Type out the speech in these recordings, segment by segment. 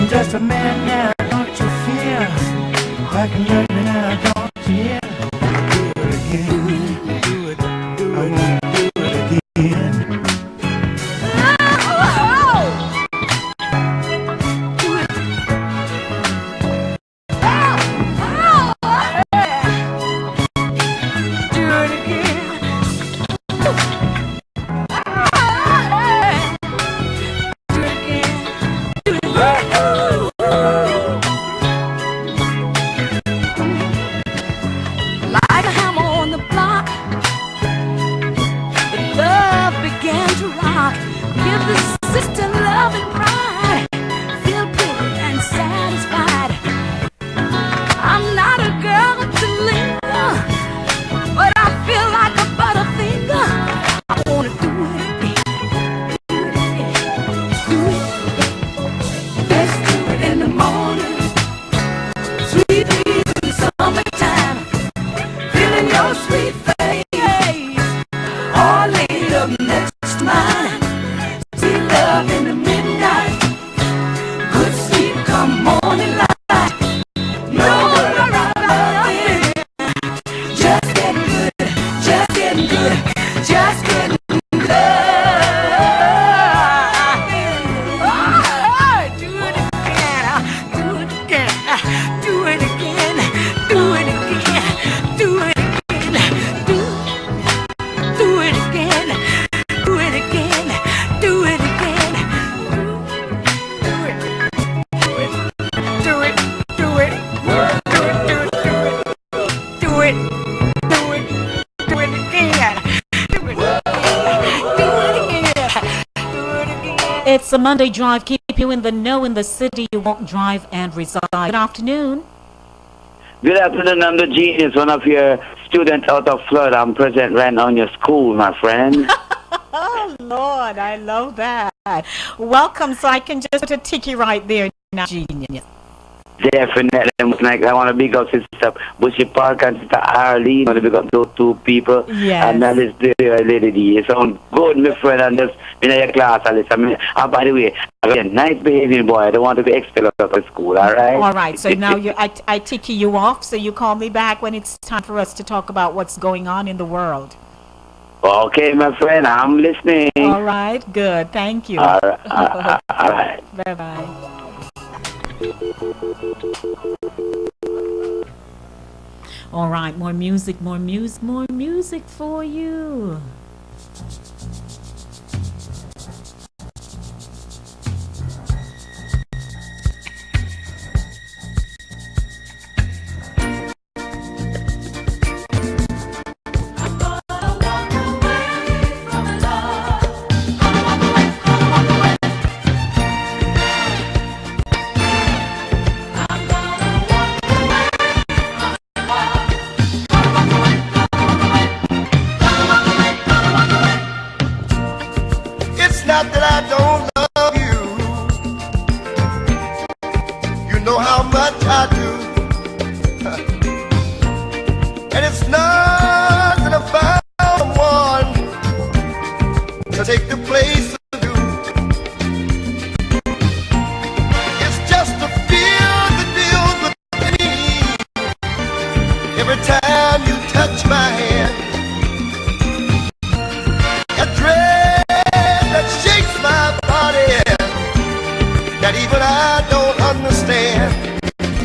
I'm just a man now, don't you fear? Back in love me now, don't you hear? Do it again. Do it. I wanna do it again. It's a Monday Drive. Keep you in the know in the city you won't drive and reside. Good afternoon. Good afternoon. I'm the genius, one of your students out of Florida. I'm present right now in your school, my friend. Oh, Lord, I love that. Welcome, so I can just put a ticky right there now, genius. Definitely. I want to big up Sister Bushy Park and Sister Arlene. I want to big up those two people. Yes. And that is the Lady D. You sound good, my friend, and just in your class, Alice. I mean, by the way, again, nice behaving boy. I don't want to be expelled out of school, all right? All right, so now I ticky you off, so you call me back when it's time for us to talk about what's going on in the world. Okay, my friend, I'm listening. All right, good. Thank you. All right. All right. Bye-bye. All right, more music for you. Not that I don't love you, you know how much I do, and it's not that I found someone to take the place of you. It's just a fear that deals with me every time you touch my hand. That even I don't understand,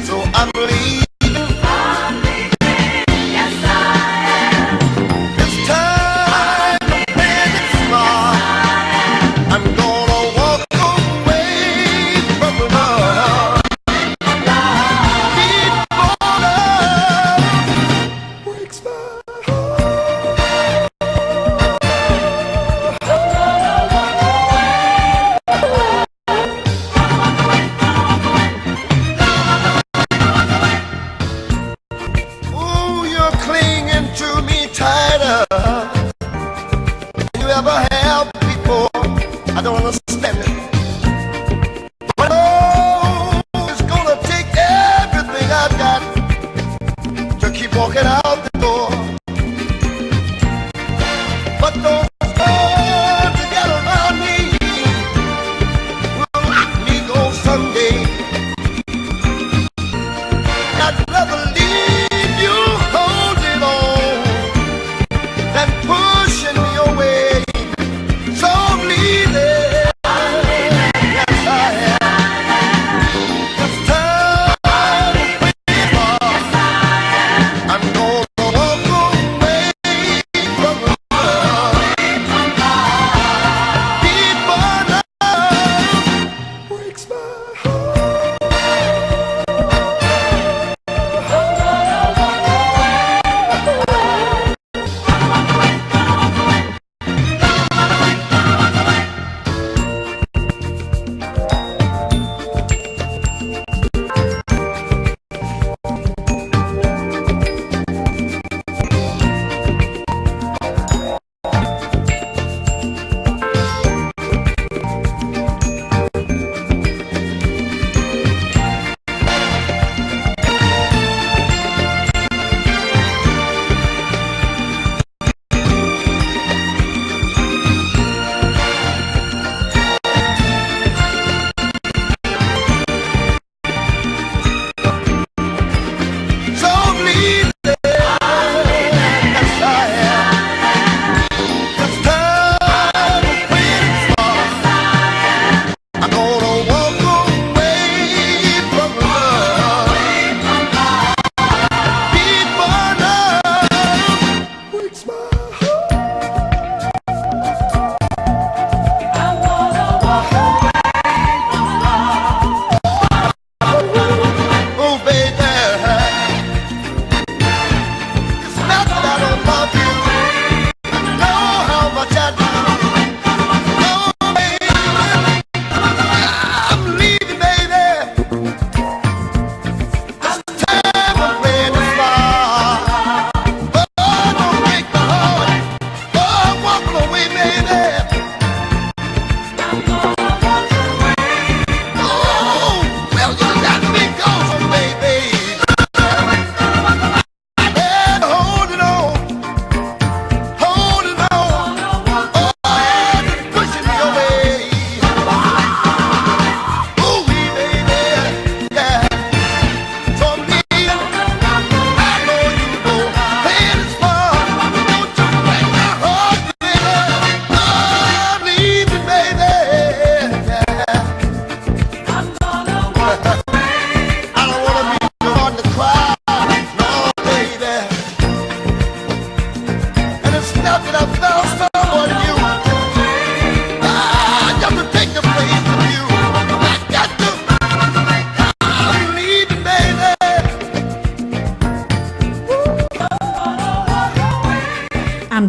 so I'm leaving. Yes I am. It's time to play it smart. I'm gonna walk away from love. Need more love breaks my heart.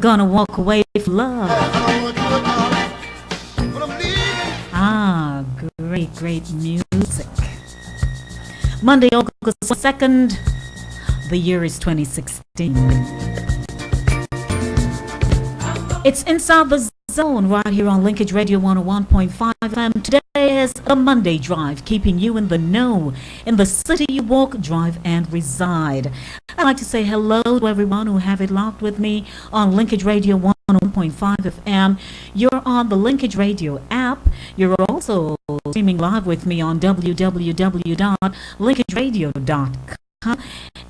gonna walk away from love. But I'm leaving. Ah, great music. Monday, August 2nd, the year is 2016. It's Inside the Zone right here on Linkage Radio 101.5 FM. Today is a Monday Drive, keeping you in the know in the city you walk, drive, and reside. I'd like to say hello to everyone who have it locked with me on Linkage Radio 101.5 FM. You're on the Linkage Radio app. You're also streaming live with me on www.linkageradio.com.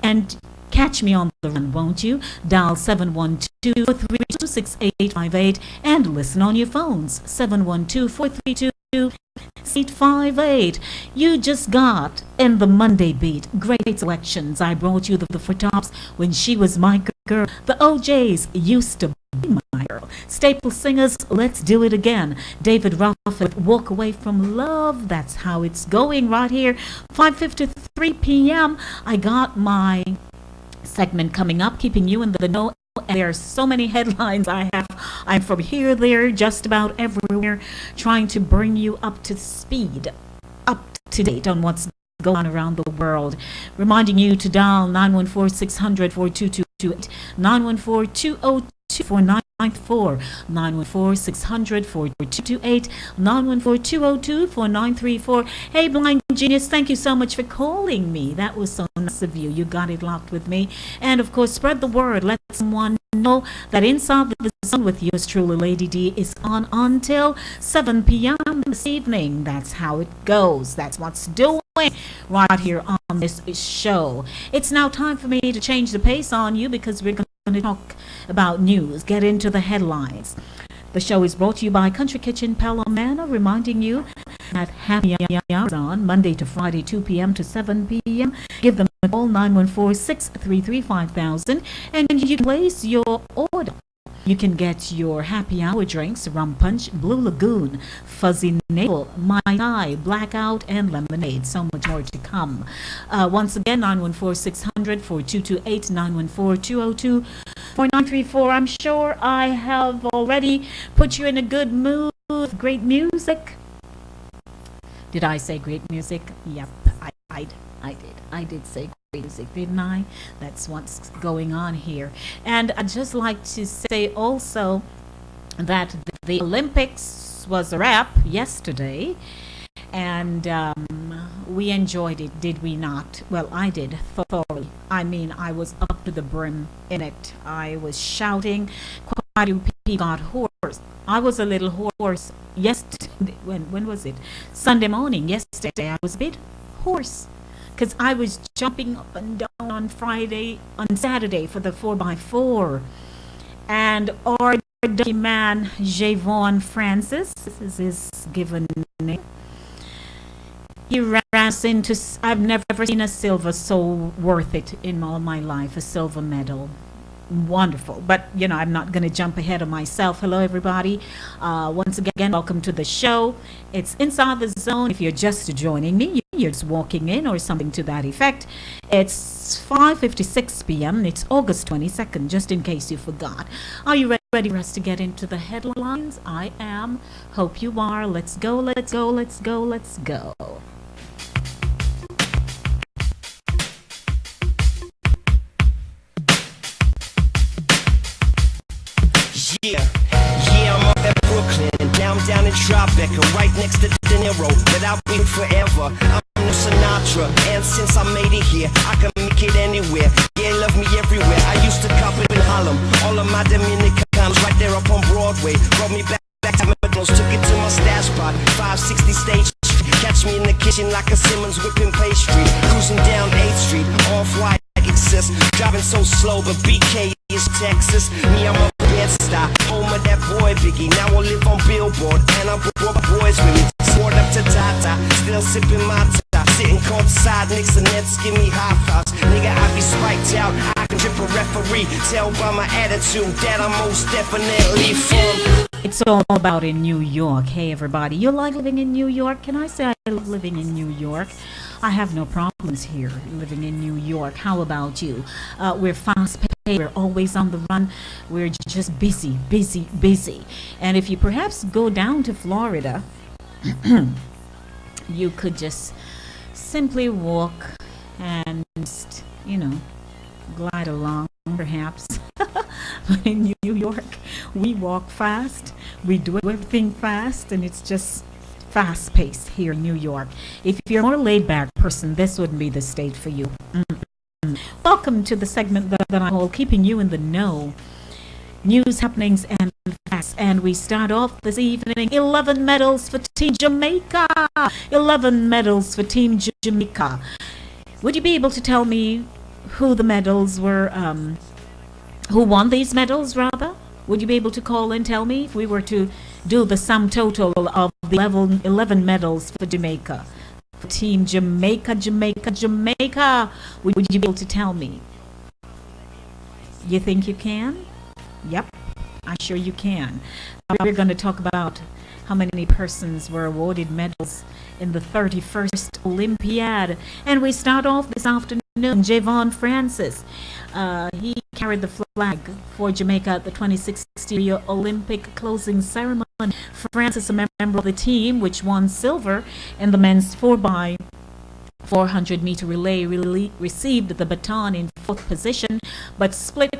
And catch me on the run, won't you? Dial 712-432-6858 and listen on your phones. 712-432-6858. You just got in the Monday beat. Great selections. I brought you the four tops when she was my girl. The OJs used to be my girl. Staple Singers, Let's Do It Again. David Ruff with Walk Away from Love. That's how it's going right here. 5:53 p.m. I got my segment coming up, keeping you in the know. And there are so many headlines I'm from here, there, just about everywhere, trying to bring you up to speed, up to date on what's going on around the world. Reminding you to dial 914-600-4228, 914-202-4994, 914-600-4228, 914-202-4934. Hey, Blind Genius, thank you so much for calling me. That was so nice of you. You got it locked with me. And, of course, spread the word. Let someone know that Inside the Zone with yours truly, Lady D, is on until 7 p.m. this evening. That's how it goes. That's what's doing right here on this show. It's now time for me to change the pace on you because we're going to talk about news, get into the headlines. The show is brought to you by Country Kitchen Palomano, reminding you that happy hour is on Monday to Friday, 2 p.m. to 7 p.m. Give them a call, 914-633-5000, and you can place your order. You can get your happy hour drinks, rum punch, Blue Lagoon, fuzzy navel, Mai Tai, blackout, and lemonade. So much more to come. Once again, 914-600-4228, 914-202-4934. I'm sure I have already put you in a good mood with great music. Did I say great music? Yep, I did. I did say great music, didn't I? That's what's going on here. And I'd just like to say also that the Olympics was a wrap yesterday, and we enjoyed it, did we not? Well, I did thoroughly. I mean, I was up to the brim in it. I was shouting. Quite a few people got hoarse. I was a little hoarse yesterday. When was it? Sunday morning. Yesterday, I was a bit hoarse because I was jumping up and down on Saturday for the 4x4. And our dirty man, Javon Francis, is his given name. He ran us into, I've never seen a silver so worth it in all my life, a silver medal. Wonderful. But, you know, I'm not going to jump ahead of myself. Hello, everybody. Once again, welcome to the show. It's Inside the Zone. If you're just joining me, you're just walking in or something to that effect. It's 5:56 p.m. It's August 22nd, just in case you forgot. Are you ready for us to get into the headlines? I am. Hope you are. Let's go, let's go, let's go, let's go. Yeah, I'm up at Brooklyn, now I'm down in Tribeca, right next to De Niro, but I'll be forever. I'm no Sinatra, and since I made it here, I can make it anywhere. Yeah, love me everywhere. I used to cop it in Harlem, all of my Dominicanos right there up on Broadway. Brought me back to McDonald's, took it to my stash spot, 560 State Street. Catch me in the kitchen like a Simmons whipping pastry, cruising down 8th Street, off-white. Driving so slow, but BK is Texas. Me, I'm a Bed-Stuy, home of that boy Biggie. Now I live on Billboard, and I brought my boys with me. Poured up to Tata, still sipping my tie. Sitting courtside, Knicks and Nets give me high fives. Nigga, I be spiked out, I can trip a referee. Tell by my attitude that I'm most definitely from. It's all about in New York. Hey, everybody. You like living in New York? Can I say I love living in New York? I have no problems here living in New York. How about you? We're fast-paced. okay. We're always on the run. We're just busy, busy, busy. And if you perhaps go down to Florida, you could just simply walk and just, glide along, perhaps. But in New York, we walk fast, we do everything fast, and it's just fast paced here in New York. If you're a more laid back person, this wouldn't be the state for you. Welcome to the segment that I call Keeping You in the Know. News, happenings, and facts. And we start off this evening, 11 medals for Team Jamaica. 11 medals for Team Jamaica. Would you be able to tell me who the medals were, who won these medals, rather? Would you be able to call and tell me if we were to do the sum total of the 11 medals for Jamaica? For Team Jamaica, Jamaica. Would you be able to tell me? You think you can? Yep, I'm sure you can. We're going to talk about how many persons were awarded medals in the 31st Olympiad. And we start off this afternoon, Javon Francis. He carried the flag for Jamaica at the 2016 Rio Olympic closing ceremony. Francis, a member of the team which won silver in the men's 4x400 meter relay, received the baton in fourth position, but split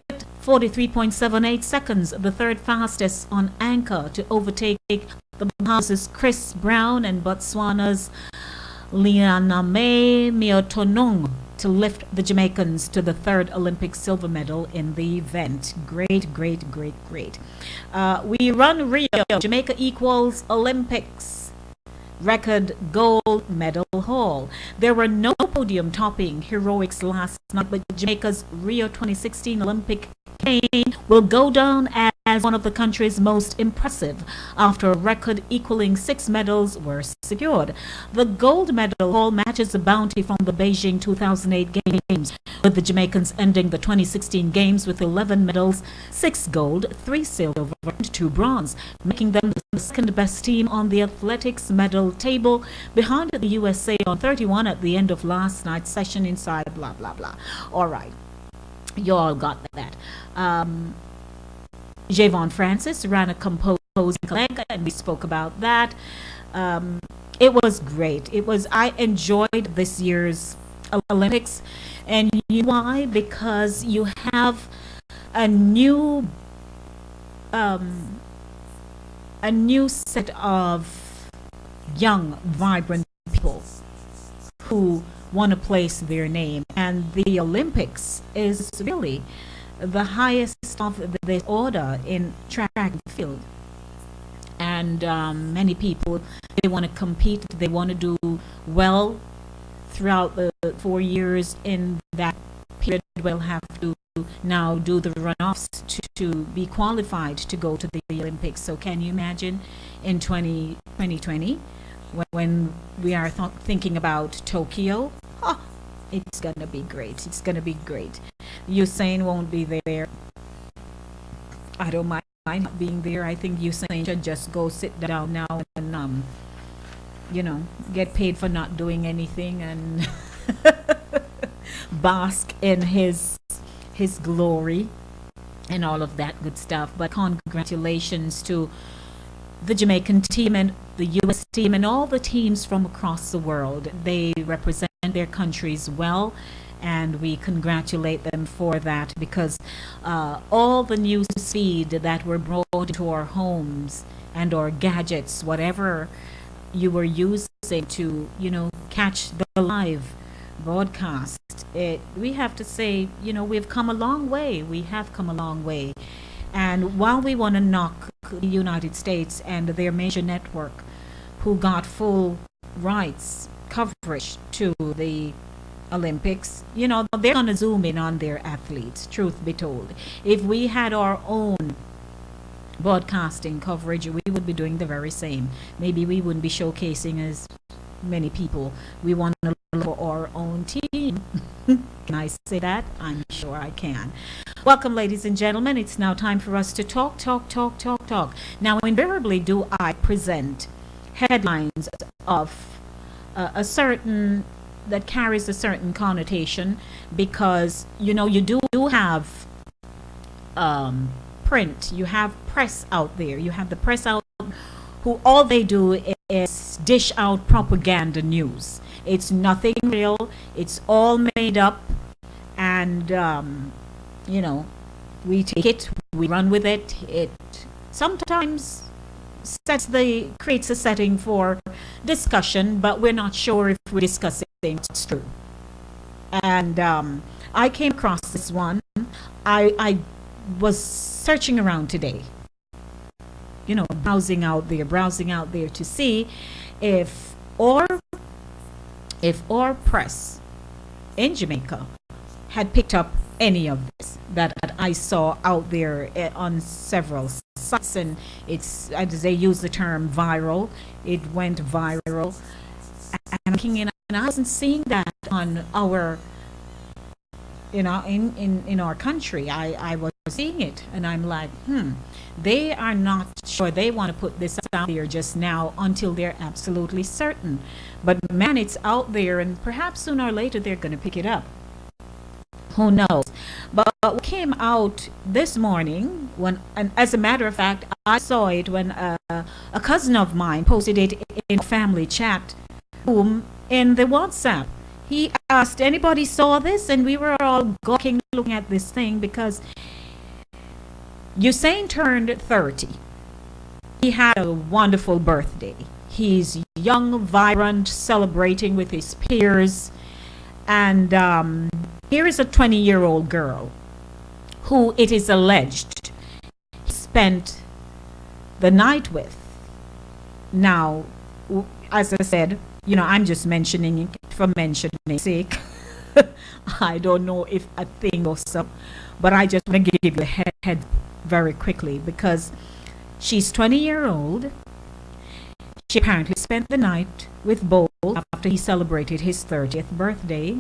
43.78 seconds, the third fastest on anchor, to overtake the Bahamas' Chris Brown and Botswana's Lianame Miotonong to lift the Jamaicans to the third Olympic silver medal in the event. Great, great, great, great. We run Rio. Jamaica equals Olympics. Record gold medal haul. There were no podium topping heroics last night, but Jamaica's Rio 2016 Olympic campaign will go down as one of the country's most impressive after a record equaling 6 medals were secured. The gold medal haul matches the bounty from the Beijing 2008 Games, with the Jamaicans ending the 2016 Games with 11 medals, 6 gold, 3 silver, and 2 bronze, making them the second best team on the athletics medal table, behind the USA on 31 at the end of last night's session inside blah blah blah. All right, you all got that. Javon Francis ran a composing leg, and we spoke about that. It was great. I enjoyed this year's Olympics, and you know why? Because you have a new set of young, vibrant people who want to place their name, and the Olympics is really the highest of this order in track and field. And many people, they want to compete, they want to do well throughout the 4 years in that period. Will have to now do the runoffs to be qualified to go to the Olympics. So can you imagine in 2020 when we are thinking about Tokyo? It's gonna be great. It's gonna be great. Usain won't be there. I don't mind not being there. I think Usain should just go sit down now and get paid for not doing anything and bask in his glory and all of that good stuff. But congratulations to the Jamaican team and the US team and all the teams from across the world. They represent their countries well, and we congratulate them for that, because all the news feed that were brought into our homes and our gadgets, whatever you were using to catch the live broadcast, we have to say, we've come a long way. We have come a long way. And while we want to knock the United States and their major network, who got full rights coverage to the Olympics, they're going to zoom in on their athletes, truth be told. If we had our own broadcasting coverage, we would be doing the very same. Maybe we wouldn't be showcasing as many people. We want to look for our own team. Can I say that? I'm sure I can. Welcome, ladies and gentlemen. It's now time for us to talk. Now, invariably do I present headlines of a certain, that carries a certain connotation, because you do have print, you have press out there, you have the press out who all they do is dish out propaganda news. It's nothing real, it's all made up, and you know, we take it, we run with it. It sometimes creates a setting for discussion, but we're not sure if we're discussing what's true. And I came across this one. I was searching around today, you know, browsing out there to see if our press in Jamaica had picked up any of this that I saw out there on several sites, and it's, as they use the term viral, it went viral, and I wasn't seeing that on our, you know, in our country. I was seeing it, and I'm like, they are not sure. They want to put this out there just now until they're absolutely certain. But man, it's out there, and perhaps sooner or later they're going to pick it up. Who knows? But what came out this morning, and as a matter of fact, I saw it when a cousin of mine posted it in a family chat room in the WhatsApp. He asked, anybody saw this? And we were all gawking, looking at this thing, because Usain turned 30. He had a wonderful birthday. He's young, vibrant, celebrating with his peers. And here is a 20-year-old girl who it is alleged he spent the night with. Now, as I said, you know, I'm just mentioning it for mentioning's sake. I don't know if a thing goes up, but I just want to give you a head very quickly, because she's 20-year-old. She apparently spent the night with Bo after he celebrated his 30th birthday.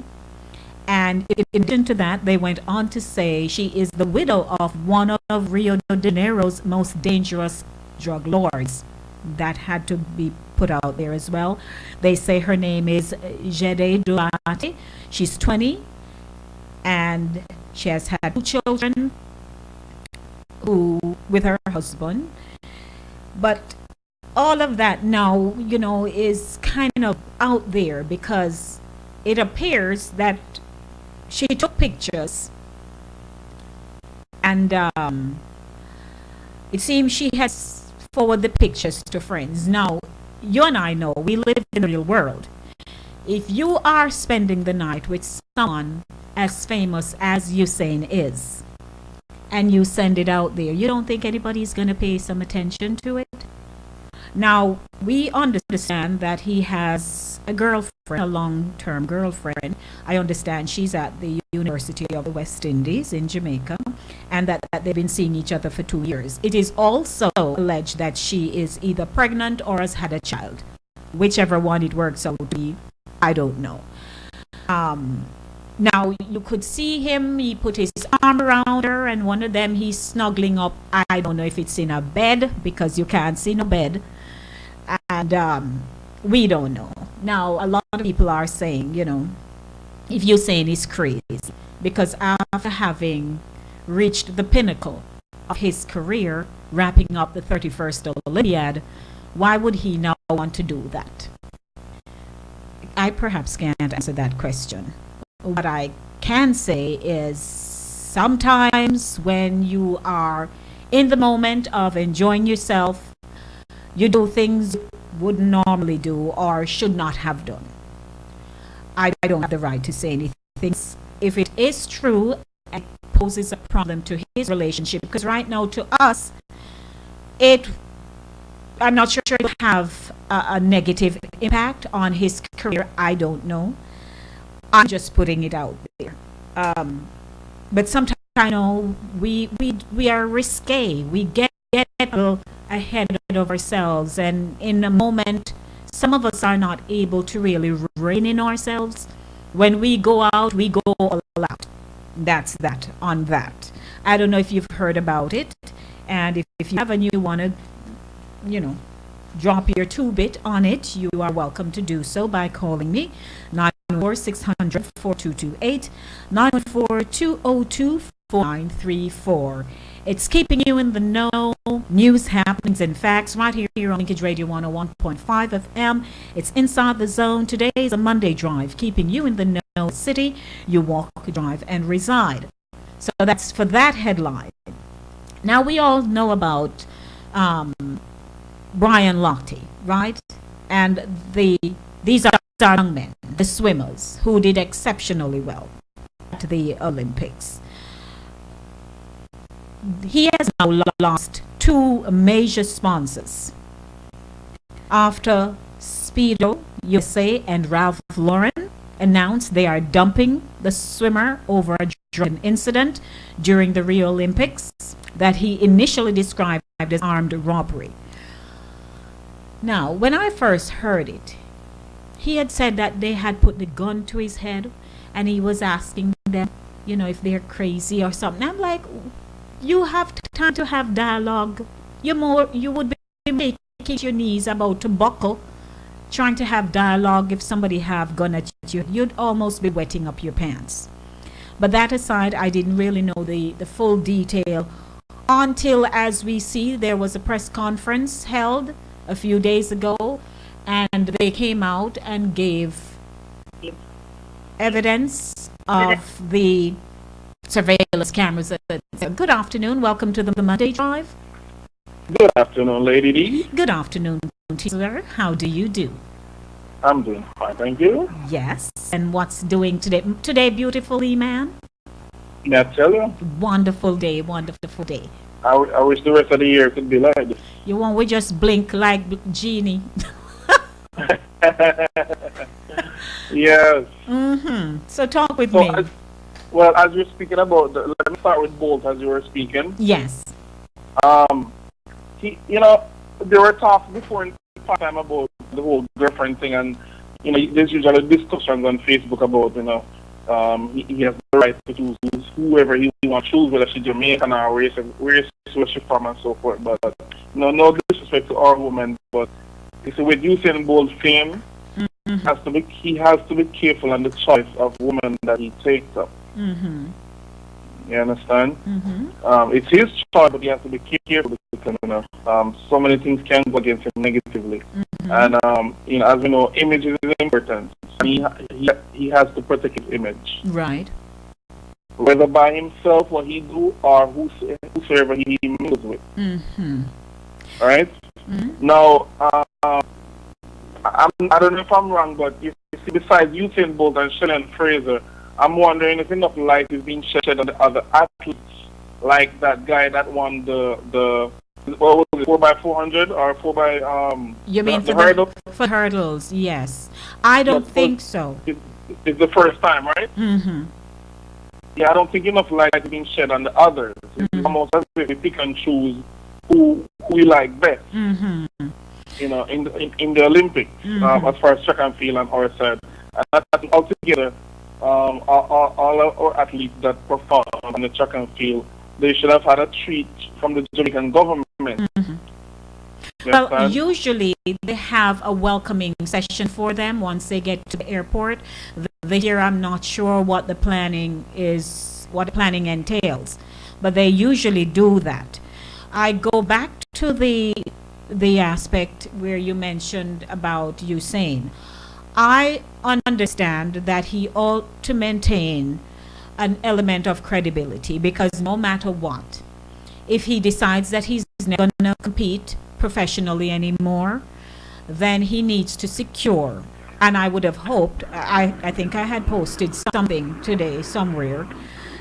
And in addition to that, they went on to say she is the widow of one of Rio de Janeiro's most dangerous drug lords. That had to be put out there as well. They say her name is Jede Duarte. She's 20, and she has had 2 children with her husband. But all of that now, you know, is kind of out there, because it appears that she took pictures, and it seems she has forwarded the pictures to friends. Now, you and I know we live in the real world. If you are spending the night with someone as famous as Usain is, and you send it out there, you don't think anybody's going to pay some attention to it? Now, we understand that he has a girlfriend, a long-term girlfriend. I understand she's at the University of the West Indies in Jamaica, and that they've been seeing each other for 2 years. It is also alleged that she is either pregnant or has had a child. Whichever one it works out to be, I don't know. Now, you could see him, he put his arm around her, and one of them he's snuggling up. I don't know if it's in a bed, because you can't see no bed. And we don't know. Now, a lot of people are saying, you know, if Usain is crazy, because after having reached the pinnacle of his career, wrapping up the 31st Olympiad, why would he now want to do that? I perhaps can't answer that question. What I can say is, sometimes when you are in the moment of enjoying yourself, you do things you wouldn't normally do or should not have done. I don't have the right to say anything. If it is true, it poses a problem to his relationship, because right now to us, I'm not sure it will have a negative impact on his career. I don't know. I'm just putting it out there. But sometimes, I know, we are risque. We get a little ahead of ourselves, and in a moment, some of us are not able to really rein in ourselves. When we go out, we go all out. That's that on that. I don't know if you've heard about it, and if you have and you want to, you know, drop your 2-bit on it, you are welcome to do so by calling me 914-600-4228, 914-202-4228. 4934. It's keeping you in the know, news, happenings, and facts right here on Linkage Radio 101.5 FM. It's Inside the Zone. Today is a Monday drive, keeping you in the know city you walk, drive, and reside. So that's for that headline. Now, we all know about Brian Lochte, right? And these are young men, the swimmers, who did exceptionally well at the Olympics. He has now lost two major sponsors after Speedo USA and Ralph Lauren announced they are dumping the swimmer over a drunken incident during the Rio Olympics that he initially described as armed robbery. Now, when I first heard it, he had said that they had put the gun to his head and he was asking them, if they're crazy or something. I'm like, you have time to have dialogue. You would be making your knees about to buckle, trying to have dialogue. If somebody have gun at you, you'd almost be wetting up your pants. But that aside, I didn't really know the full detail until, as we see, there was a press conference held a few days ago, and they came out and gave evidence of the surveillance cameras. Good afternoon. Welcome to the Monday Drive. Good afternoon, Lady D. Good afternoon, sir. How do you do? I'm doing fine, thank you. Yes. And what's doing today? Today, beautifully, man? May I tell you? Wonderful day, wonderful day. I wish the rest of the year could be like this. You want we just blink like Genie? Yes. So talk with So me. as you're speaking about, let me start with Bolt as you were speaking. Yes. There were talks before in time about the whole girlfriend thing, and there's usually discussions on Facebook about he has the right to choose whoever he wants to choose, whether she's Jamaican or race where she's from and so forth. But no disrespect to our women, but you see, with Usain Bolt fame, he has to be careful on the choice of women that he takes up. You understand? It's his choice, but he has to be careful because so many things can go against him negatively. And as we know, image is important. He has to protect his image. Right. Whether by himself, what he do, or whosoever he mingles with. All right. Now, I don't know if I'm wrong, but you see, besides Usain Bolt and Shannon Fraser, I'm wondering if enough light is being shed on the other athletes, like that guy that won the 4x400 or 4x You mean the hurdle? For hurdles? Yes. I don't think so. It's the first time, right? Yeah, I don't think enough light is being shed on the others. It's almost as if we pick and choose who we like best. In the Olympics, as far as track and field on our side, and that's altogether. All our athletes that perform on the track and field, they should have had a treat from the Jamaican government. Well, usually they have a welcoming session for them once they get to the airport. Here, I'm not sure what the planning is, what the planning entails, but they usually do that. I go back to the aspect where you mentioned about Usain. I understand that he ought to maintain an element of credibility, because no matter what, if he decides that he's not going to compete professionally anymore, then he needs to secure, and I would have hoped, I think I had posted something today somewhere,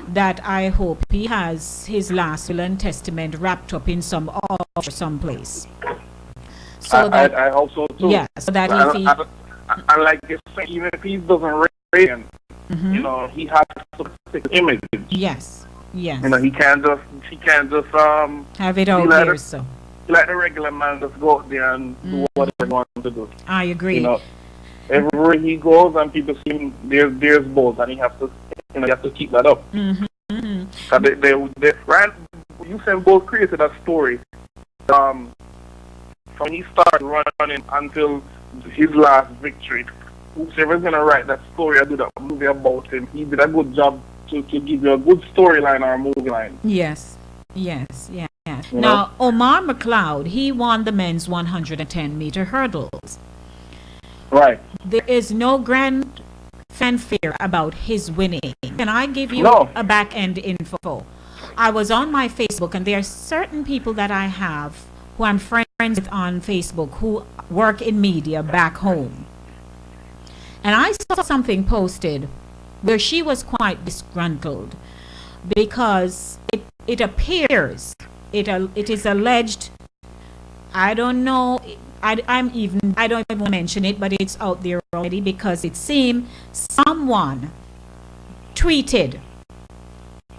that I hope he has his last will and testament wrapped up in some place. So I hope so too. Yeah, so that if he... And like you say, even if he doesn't raise him, he has to protect his image. Yes. He can't just have it out like there. So let the regular man just go out there and do whatever he wants to do. I agree. Everywhere he goes and people see him, there's balls, and he has to keep that up. Usain Bolt created a story from when he started running until his last victory. Whoever's gonna write that story or do that movie about him, he did a good job to give you a good storyline or a movie line. Yes, yes, yeah. You Now, Omar McLeod, he won the men's 110-meter hurdles. Right. There is no grand fanfare about his winning. Can I give you No. a back end info? I was on my Facebook, and there are certain people that I have who I'm friends with on Facebook who work in media back home. And I saw something posted where she was quite disgruntled because it appears, it is alleged, I don't know, I don't even want to mention it, but it's out there already because it seemed someone tweeted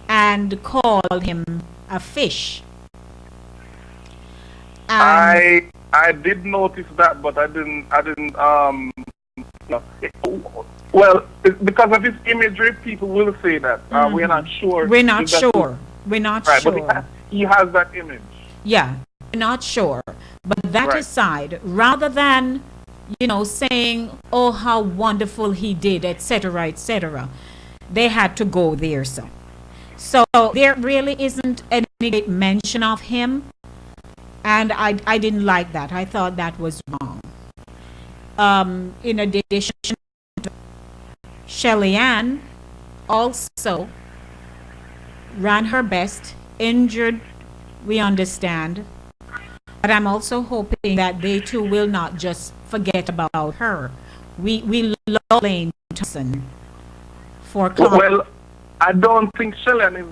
and called him a fish. And I did notice that, but I didn't well, because of his imagery, people will say that. We're not sure. we're not if that's- sure. We're not Right, sure. but he has that image. Yeah, we're not sure. But that Right. aside, rather than, saying, oh, how wonderful he did, etc., they had to go there. So there really isn't any great mention of him. And I didn't like that. I thought that was wrong. In addition, Shelly Ann also ran her best, injured, we understand. But I'm also hoping that they too will not just forget about her. We love Lane Thompson for Well, I don't think Shelley is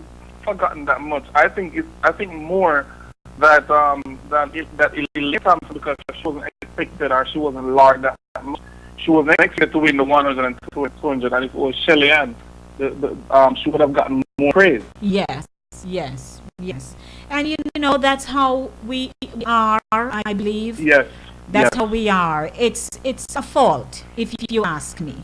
forgotten that much. I think more that Elaine Thompson, because she wasn't expected or she wasn't lauded that much. She wasn't expected to win the 100 and 200, and if it was Shelly Ann, she would have gotten more praise. Yes. And that's how we are, I believe. Yes. That's how we are. It's a fault, if you ask me.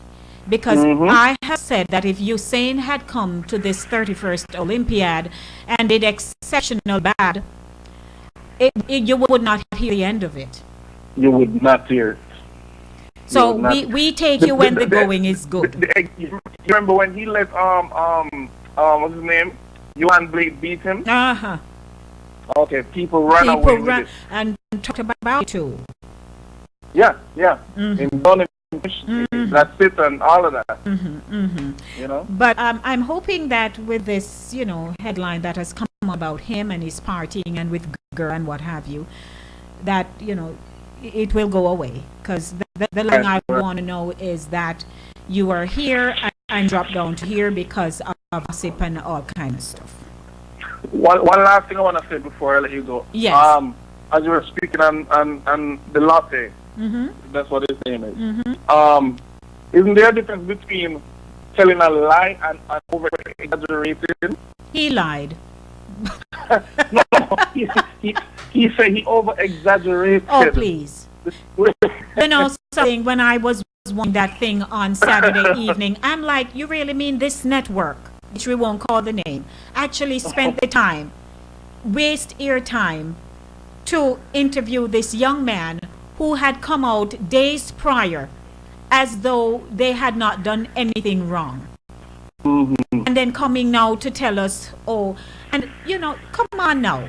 Because Mhm. I have said that if Usain had come to this 31st Olympiad and did exceptional bad, you would not hear the end of it. You would not hear it. So would not- we take you when the going is good. You remember when he let what's his name? Yuan Blake beat him? Uh-huh. Okay, people run away People with run it. and talk about it too. Yeah. Mhm. In Donovan, that's it and all of that. Mm-hmm. You know? But I'm hoping that with this, headline that has come about him and his partying and with girl and what have you, that, it will go away. Because the thing I want to know is that you are here and drop down to here because of gossip and all kind of stuff. One last thing I want to say before I let you go. Yes. As you were speaking on the latte, Mm-hmm. that's what his name is. Mm-hmm. Isn't there a difference between telling a lie and over exaggerating? He lied. No, he said he over exaggerated. Oh, please. Something when I was watching that thing on Saturday evening, I'm like, you really mean this network, which we won't call the name, actually spent the time, waste airtime to interview this young man who had come out days prior as though they had not done anything wrong. Mm-hmm. And then coming now to tell us, and come on now.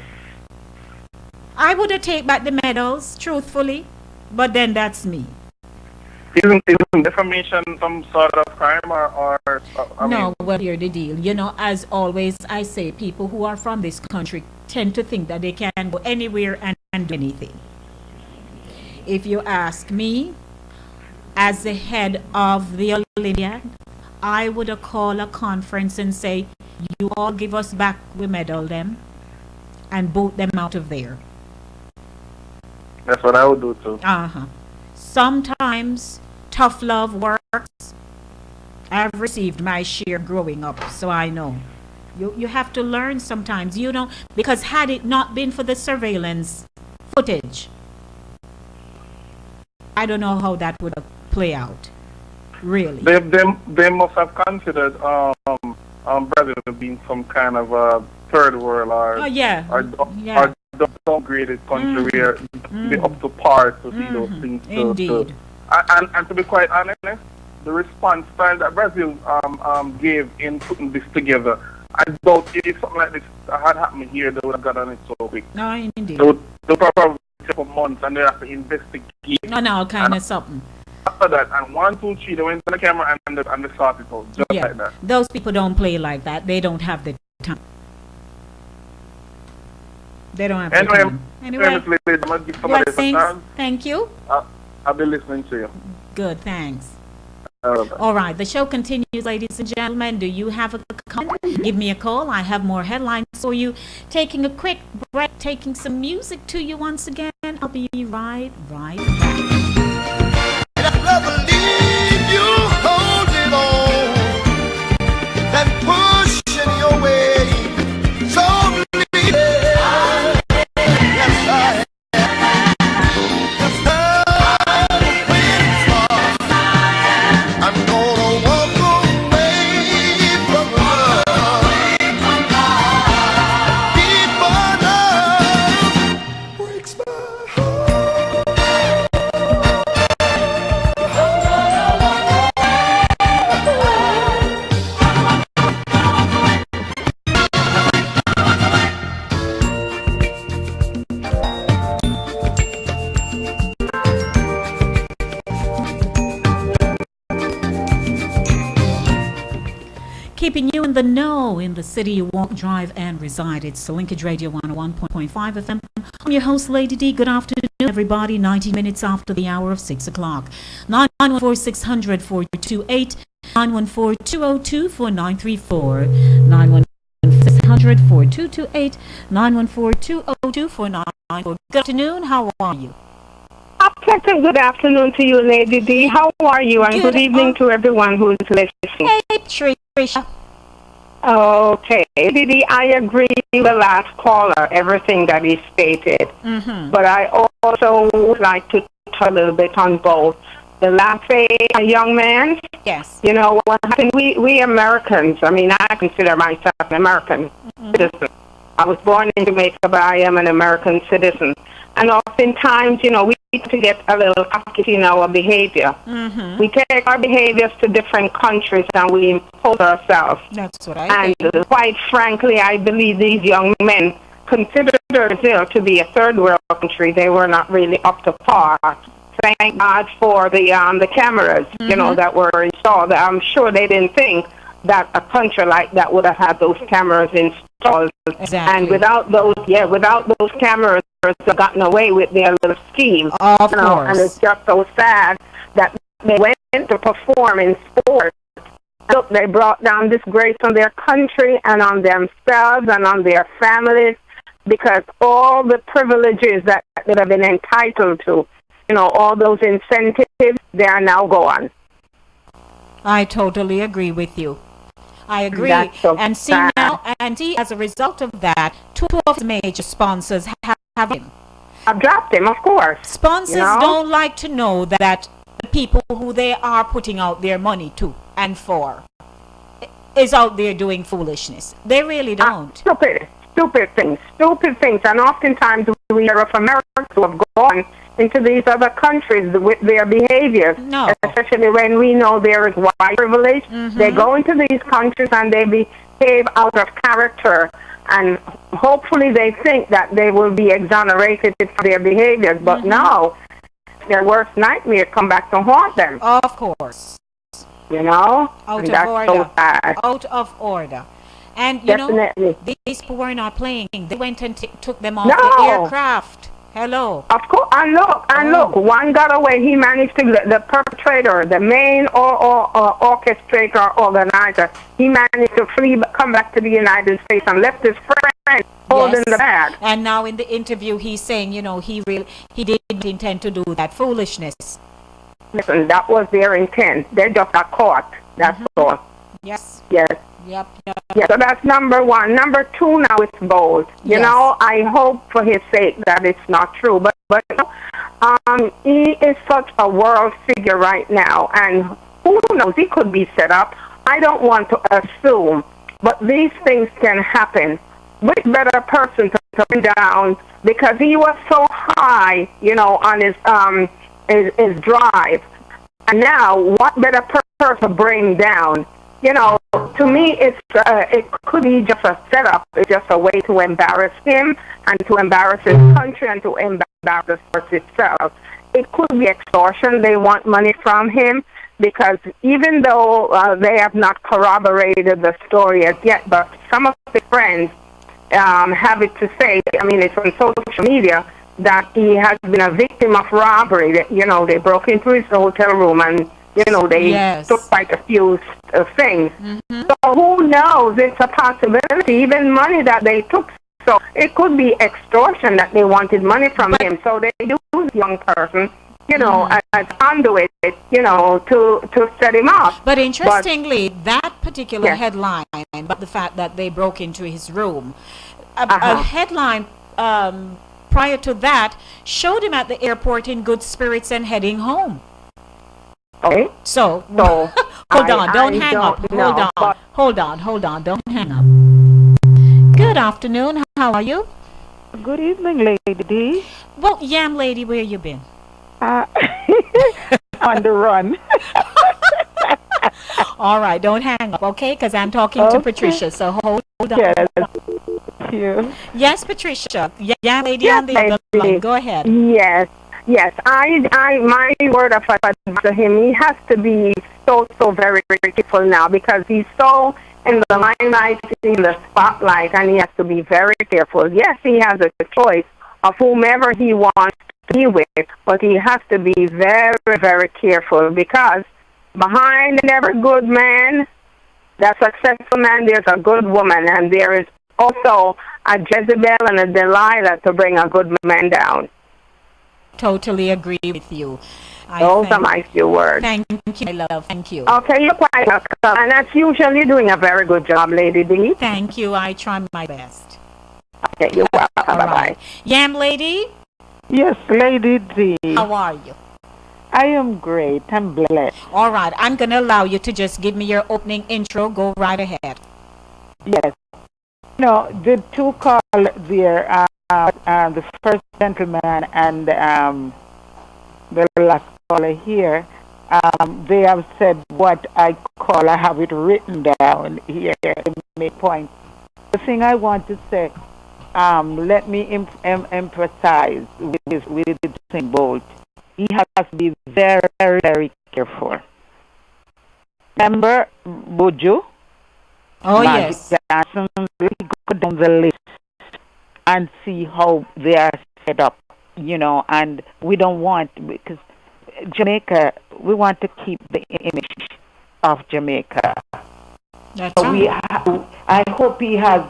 I would have taken back the medals, truthfully, but then that's me. Isn't defamation some sort of crime or I No, mean, well, here's the deal. As always, I say people who are from this country tend to think that they can go anywhere and do anything. If you ask me, as the head of the Olympiad, I would have called a conference and say, you all give us back, we medal them, and boot them out of there. that's what I would do too. Uh-huh. Sometimes tough love works. I've received my share growing up, so I know. You have to learn sometimes, because had it not been for the surveillance footage, I don't know how that would play out. Really. They must have considered Brazil being some kind of a third world or downgraded country where they up to par to see those things. Indeed. And to be quite honest, the response time that Brazil gave in putting this together. I doubt if something like this had happened here, they would have got on it so quick. No, indeed. They would probably take for months and they have to investigate. No, kind of something. After that, and 1, 2, 3, they went to the camera and they sorted it out, just Yeah, like that. those people don't play like that. They don't have the time. They don't have the Anyway, time. Anyway, blessings. Thank you. I'll be listening to you. Good, thanks. Bye. All right, the show continues, ladies and gentlemen. Do you have a comment? Give me a call. I have more headlines for you. Taking a quick break, taking some music to you once again. I'll be right back. I'd rather leave you holding on than pushing your way. So leave yes, I I'm gonna walk away from love. Deep love breaks my heart. Keeping you in the know in the city you walk, drive, and reside. It's the Linkage Radio 101.5 FM. I'm your host, Lady D. Good afternoon, everybody. 90 minutes after the hour of 6 o'clock. 914-600-4228, 914-202-4934, 914-600-4228, 914-202-4934. Good afternoon. How are you? Pleasant good afternoon to you, Lady D. How are you? And good evening to everyone who is listening. Hey, Tricia. Okay. Lady D, I agree with the last caller, everything that he stated. Mm-hmm. But I also would like to touch a little bit on both. The last a young man, Yes. you know, what happened, we Americans, I mean, I consider myself an American citizen. I was born in Jamaica, but I am an American citizen. And oftentimes, you know, we need to get a little cocky in our behavior. Mm-hmm. We take our behaviors to different countries and we impose ourselves. That's what I And think. quite frankly, I believe these young men consider Brazil to be a third world country. They were not really up to par. Thank God for the cameras, you know, that were installed. I'm sure they didn't think that a country like that would have had those cameras installed. Exactly. And without those cameras, they've gotten away with their little scheme. Of You know, course. and it's just so sad that they went to perform in sports. Look, they brought down disgrace on their country and on themselves and on their families because all the privileges that they have been entitled to, you know, all those incentives, they are now gone. I totally agree with you. I agree. That's so And see sad. now, and see, as a result of that, two of the major sponsors have him. I've dropped him, of course. Sponsors You know? don't like to know that the people who they are putting out their money to and for is out there doing foolishness. They really don't. Stupid things. And oftentimes we hear of Americans who have gone into these other countries with their behaviors. No. Especially when we know there is white privilege. They go into these countries and they behave out of character. And hopefully they think that they will be exonerated for their behaviors. But no, their worst nightmare come back to haunt them. Of course. You know? Out And of that's order. so sad. Out of order. And you Definitely. know, these people were not playing. They went and took them off No. the aircraft. Hello. Of course, and look, one got away. He managed to, the perpetrator, the main orchestrator, organizer, he managed to flee, come back to the United States and left his friend holding the bag. And now in the interview, he's saying, you know, he didn't intend to do that foolishness. Listen, that was their intent. They just got caught. That's all. Yes. Yes. Yep. Yeah, so that's number one. Number two, now it's bold. You Yes. know, I hope for his sake that it's not true. But he is such a world figure right now. And who knows, he could be set up. I don't want to assume. But these things can happen. Which better person to bring down? Because he was so high, you know, on his drive. And now, what better person to bring down? You know, to me, it could be just a setup. It's just a way to embarrass him and to embarrass his country and to embarrass the source itself. It could be extortion. They want money from him because even though they have not corroborated the story as yet, but some of his friends have it to say, I mean, it's on social media, that he has been a victim of robbery. You know, they broke into his hotel room and, you know, they took quite a few things. So who knows? It's a possibility, even money that they took. So it could be extortion that they wanted money from him. So they use this young person, you know, as conduit, you know, to set him up. But interestingly, that particular headline, but the fact that they broke into his room, a headline prior to that showed him at the airport in good spirits and heading home. Okay. So hold on, don't hang up. Hold on, don't hang up. Good afternoon, how are you? Good evening, Lady D. Well, Yam Lady, where you been? On the run. All right, don't hang up, okay? Because I'm talking to Patricia, so hold on. Yes. Thank you. Yes, Patricia. Yam Lady on the other line. Go ahead. Yes. My word of advice to him, he has to be so very, very careful now because he's so in the limelight, in the spotlight, and he has to be very careful. Yes, he has a choice of whomever he wants to be with, but he has to be very, very careful because behind every good man, that successful man, there's a good woman, and there is also a Jezebel and a Delilah to bring a good man down. Totally agree with you. Those are my few words. Thank you, my love. Thank you. Okay, you're quite welcome. And as usual, you're doing a very good job, Lady D. Thank you. I try my best. Okay, you're welcome. Bye-bye. Right. Yam Lady? Yes, Lady D. How are you? I am great. I'm blessed. All right. I'm going to allow you to just give me your opening intro. Go right ahead. Yes. No, the two call there, the first gentleman and the last caller here, they have said what I have it written down here to make points. The thing I want to say, let me emphasize with the thing both. He has to be very, very, very careful. Remember Buju? Oh, yes. Jackson, we go down the list and see how they are set up, you know, and we don't want, because Jamaica, we want to keep the image of Jamaica. That's So I hope he has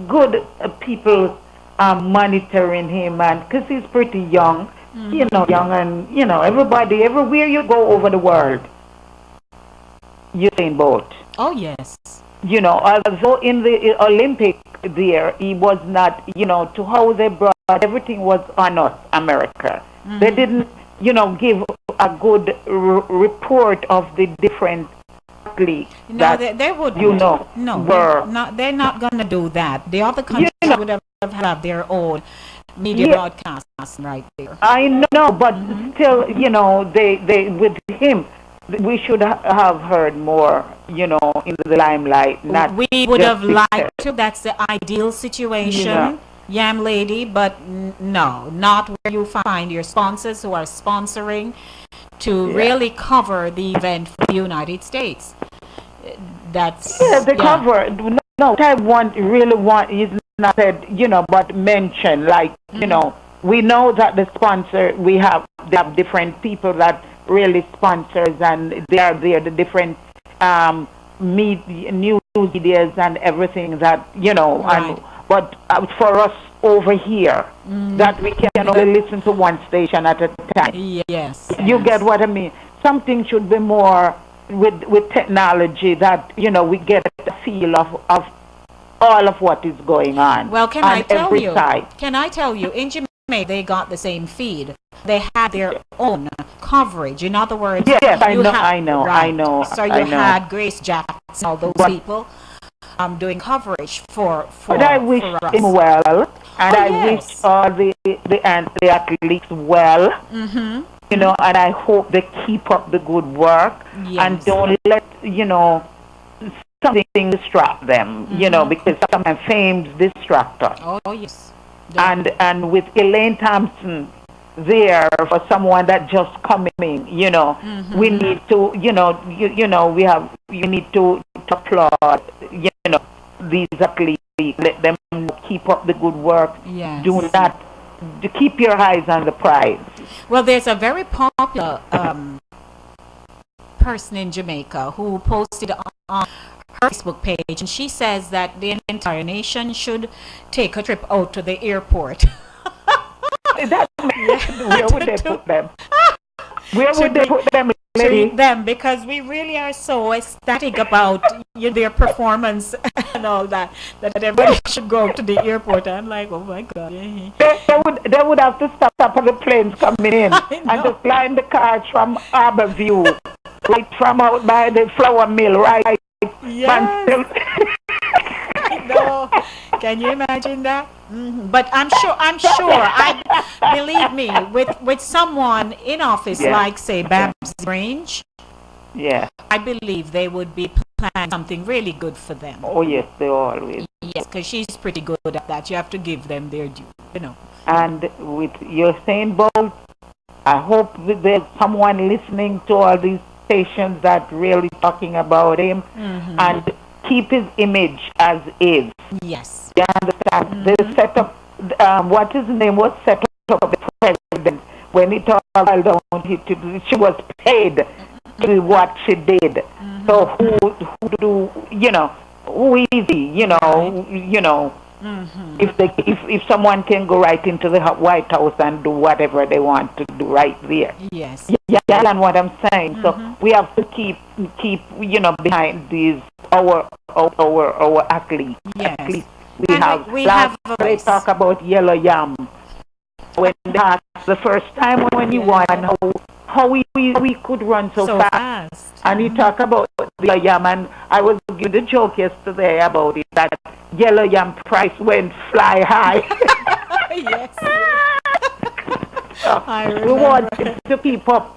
good people monitoring him, and because he's pretty young, you know, and, you know, everybody, everywhere you go over the world, you're in boat. Oh, yes. You know, although in the Olympic there, he was not, you know, to how they brought, everything was on us, America. They didn't, you know, give a good report of the different athletes. No, they wouldn't. You know, No, they're not going to do that. The other countries would have their own media broadcast right there. I know, but still, you know, they with him, we should have heard more, you know, in the limelight. Not we would have liked to. That's the ideal situation, Yam Lady, but no, not where you find your sponsors who are sponsoring to really cover the event for the United States. That's cover. No, what I really want is not said, you know, but mention, like, you know, we know that the sponsor, they have different people that really sponsors, and they are there, the different news medias and everything that, you know, and but for us over here, that we can only listen to one station at a time. Yes. You get what I mean? Something should be more with technology that, you know, we get a feel of all of what is going on. Well, can on I tell every you? side. Can I tell you? In Jamaica, they got the same feed. They had their own coverage. In other words, yes, I know. So you had Grace Jackson, all those people doing coverage for But I wish us. him well. And Oh, I wish yes. all the athletes well, Mm-hmm. and I hope they keep up the good work and Yes. don't let, something distract them, because sometimes fame's distractor. Oh, yes. And with Elaine Thompson there for someone that just coming, we need to, we need to applaud, these athletes, let them keep up the good work. Yes. Do not, to keep your eyes on the prize. Well, there's a very popular person in Jamaica who posted on her Facebook page, and she says that the entire nation should take a trip out to the airport. Where would they put them? Where To would they be- put them, to lady? them, because we really are so ecstatic about their performance and all that everybody should go to the airport. I'm like, oh my God. They would have to stop at the planes coming in I and know. just fly in the cars from Harborview, right from out by the flour mill, right? Yes. No, can you imagine that? But I'm sure. I believe me, with someone in office Yeah. like, say, Babs Range, Yeah. I believe they would be planning something really good for them. Oh yes, they always. Yes, because she's pretty good at that. You have to give them their due. And with Usain Bolt, I hope that there's someone listening to all these stations that really talking about him and keep his image as is. Yes. You understand? They set up, what his name was set up the president when he talked about she was paid to do what she did. So who is he? If someone can go right into the White House and do whatever they want to do right there. Yes. Yeah, that's what I'm saying. So we have to keep behind these our athletes. Yes. Athletes. And we have a They race. talk about Yellow Yam. When that's the first time when you won, how we could run so fast. And you talk about Yellow Yam, and I was giving the joke yesterday about it, that Yellow Yam price went fly high. Yes. I We remember. want him to keep up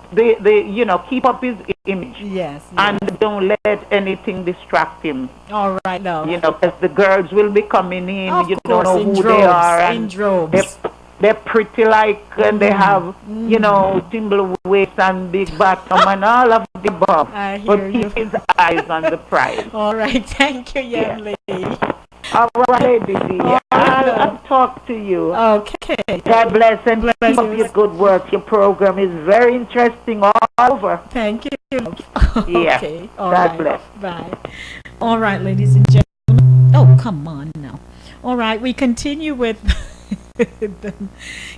keep up his image. Yes. And don't let anything distract him. All right, love. Because the girls will be coming in. Of You course, don't know in who droves, they are. in And droves. they're pretty and they have, timber waist and big bottom and all of the above. I hear But you. keep his eyes on the prize. All right, thank you, young lady. All right, lady D. I'll talk to you. Okay. God bless and Bless keep up you. your good work. Your program is very interesting all over. Thank you. Yeah. Okay. All God right. bless. Bye. All right, ladies and gentlemen. Oh, come on now. All right, we continue with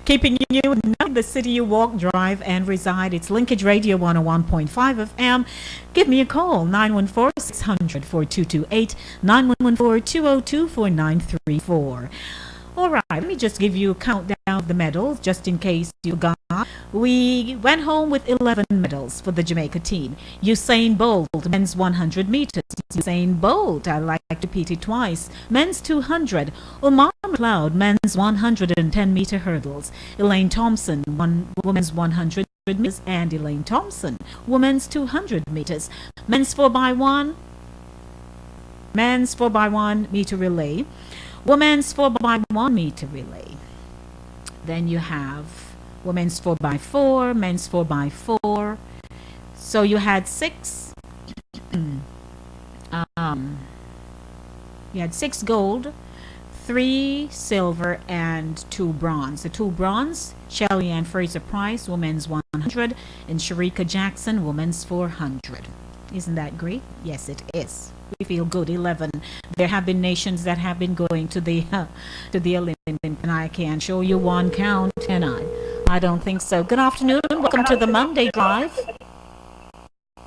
keeping you in the city you walk, drive, and reside. It's Linkage Radio 101.5 FM. Give me a call, 914-600-4228, 914-202-4934. All right, let me just give you a countdown of the medals, just in case you got. We went home with 11 medals for the Jamaica team. Usain Bolt, men's 100 meters. Usain Bolt, I like to repeat it twice. Men's 200. Omar McLeod, men's 110-meter hurdles. Elaine Thompson, women's 100 meters. And Elaine Thompson, women's 200 meters. Men's 4x1 meter relay. Women's 4x1 meter relay. Then you have women's 4x4, men's 4x4. So you had six. You had 6 gold, 3 silver, and 2 bronze. The 2 bronze, Shelly Ann Fraser Price, women's 100, and Sharika Jackson, women's 400. Isn't that great? Yes, it is. We feel good. 11. There have been nations that have been going to the Olympics, and I can't show you one count, can I? I don't think so. Good afternoon. Welcome to the Monday Drive.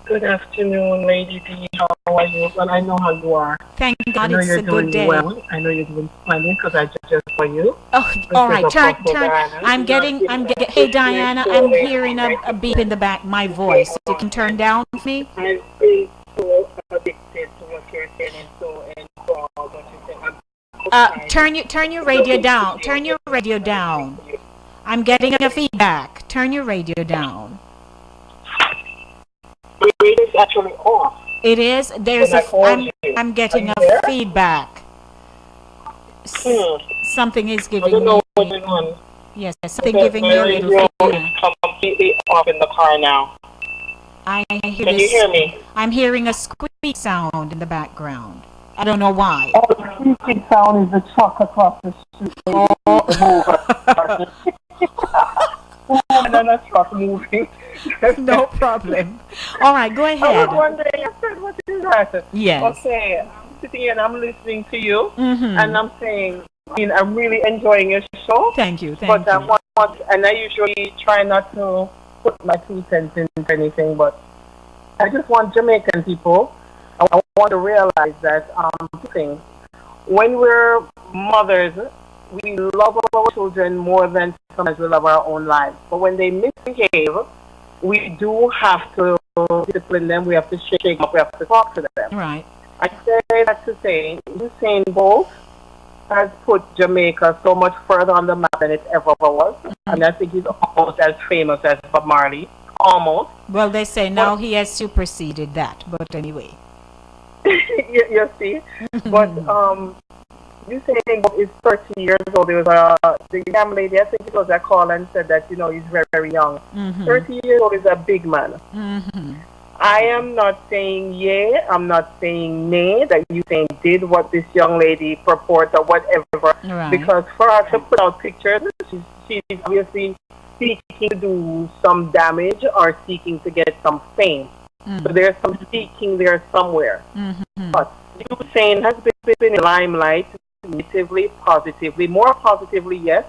Good afternoon, Lady D. How are you? Well, I know how you are. Thank I God know it's you're a doing good day. well. I know you're doing splendid because I just saw you. Oh, all right. is a Turn. possible Diana. I'm getting. Hey, Diana. I'm hearing a beep in the back. My voice. You can turn down for me. I feel so addicted to what you're saying and so enthralled what you're saying. I'm Turn your radio down. Turn your radio down. I'm getting a feedback. Turn your radio down. The radio is actually off. It is. There's When I called you. I'm getting Are a you there? feedback. Something is I giving don't know me. what's going on. Yes, something The giving me a radio little is feedback. completely off in the car now. I hear Can you this. hear me? I'm hearing a squeak sound in the background. I don't know why. Oh, the squeaking sound is the truck across the street. And then a truck moving. No problem. All right, go I was ahead. wondering, I said, what is that? Yes. Okay, I'm sitting here and I'm listening to you, Mm-hmm. and I'm saying, I'm really enjoying your show. Thank you. But Thank I you. want, and I usually try not to put my 2 cents into anything, but I just want Jamaican people, I want to realize that two things. When we're mothers, we love our children more than sometimes we love our own lives. But when they misbehave, we do have to discipline them. We have to shake them up. We have to talk to them. Right. I say that to say, Usain Bolt has put Jamaica so much further on the map than it ever was. And I think he's almost as famous as Bob Marley. Almost. Well, they say now he has superseded that, but anyway. you see? But Usain Bolt is 30 years old. There was the young lady, I think it was that called and said that, he's very, very young. Mm-hmm. 30 years old is a big man. Mm-hmm. I am not saying yay, I'm not saying nay, that Usain did what this young lady purports or whatever. Right. Because for her to put out pictures, she's obviously seeking to do some damage or seeking to get some fame. Mm-hmm. So there's some seeking there somewhere. Mm-hmm. But Usain has been in the limelight negatively, positively, more positively, yes,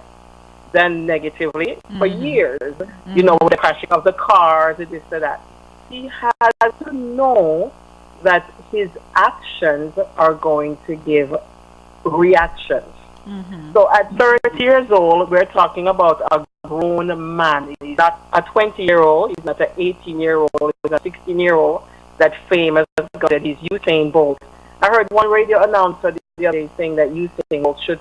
than negatively for years. With the crashing of the cars, this and that. He has to know that his actions are going to give reactions. Mm-hmm. So at 30 years old, we're talking about a grown man. He's not a 20-year-old, he's not an 18-year-old, he's a 16-year-old that famous guy that he's Usain Bolt. I heard one radio announcer the other day saying that Usain Bolt should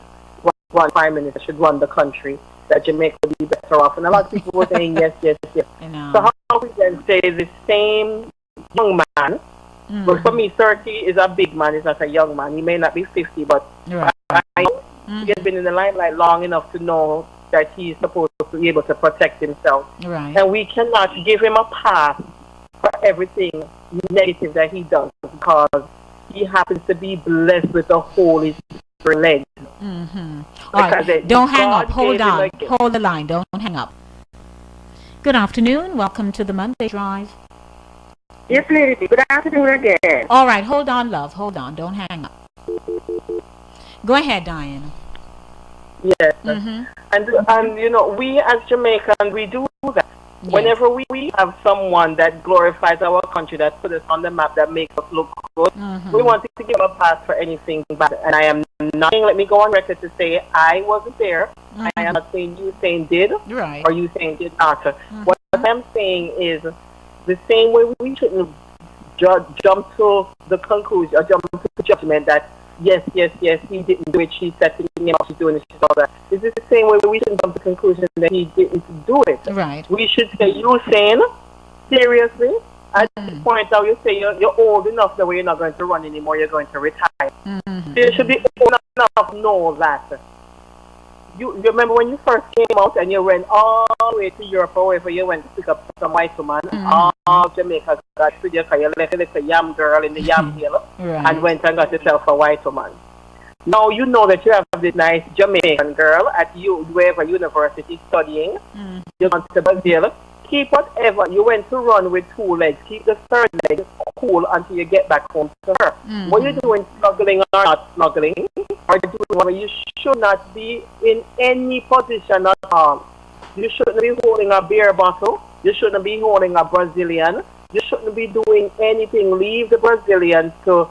run Prime Minister, should run the country, that Jamaica would be better off. And a lot of people were saying yes, yes, yes. So how we then say the same young man, but for me 30 is a big man, he's not a young man. He may not be 50, but Right. he has been in the limelight long enough to know that he's supposed to be able to protect himself. Right. And we cannot give him a pass for everything negative that he does, because he happens to be blessed with a Holy Spirit leg. Mm-hmm. All right. Don't hang up. Hold on. Hold the line. Don't hang up. Good afternoon. Welcome to the Monday Drive. Yes, lady. Good afternoon again. All right. Hold on, love. Hold on. Don't hang up. Go ahead, Diana. Yes. Mm-hmm. And we as Jamaicans, we do that. Yes. Whenever we have someone that glorifies our country, that puts us on the map, that makes us look good, we want to give a pass for anything bad. And I am not saying, let me go on record to say I wasn't there. I am not saying Usain did Right. or Usain did not. What I'm saying is the same way we shouldn't jump to the conclusion or jump to the judgment that yes, he didn't do it, she's setting him up, she's doing it, she's all that. Is it the same way we shouldn't jump to the conclusion that he didn't do it? Right. We should say, Usain, seriously, at this point now you say you're old enough that you're not going to run anymore, you're going to retire. Mm-hmm. So you should be old enough to know that. You remember when you first came out and you went all the way to Europe or wherever you went to pick up some white woman, all Jamaica got to you because you left a little yam girl in the yam hill and went and got yourself a white woman. Now you know that you have this nice Jamaican girl at wherever university studying. You're going to Brazil. Keep whatever. You went to run with 2 legs. Keep the third leg cool until you get back home to her. What you're doing, snuggling or not snuggling, or doing whatever, you should not be in any position at all. You shouldn't be holding a beer bottle. You shouldn't be holding a Brazilian. You shouldn't be doing anything. Leave the Brazilian to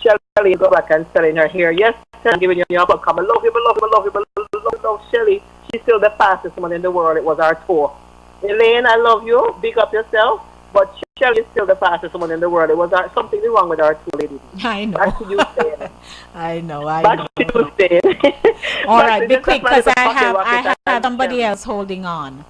Shelly, go back and selling her hair. Yes, I'm giving you a hug. I love you, love Shelly. She's still the fastest woman in the world. It was our tour. Elaine, I love you. Big up yourself. But Shelley is still the fastest woman in the world. There was something wrong with our two ladies. I know. Back to you, Stan. I know. I Back know. to you, Stan. All Back right, to be just quick a little because I pocket rocket have and somebody Shelley. else holding on.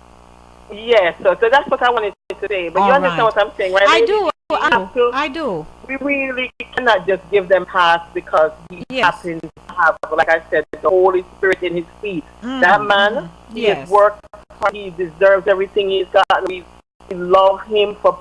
Yes, so that's what I wanted to say. But All you understand right. what I'm saying, right? I ladies? do. We have to- I do. We really cannot just give them pass because he Yes. happens to have, like I said, the Holy Spirit in his feet. That man, he Yes. has worked hard. He deserves everything he's got. We love him for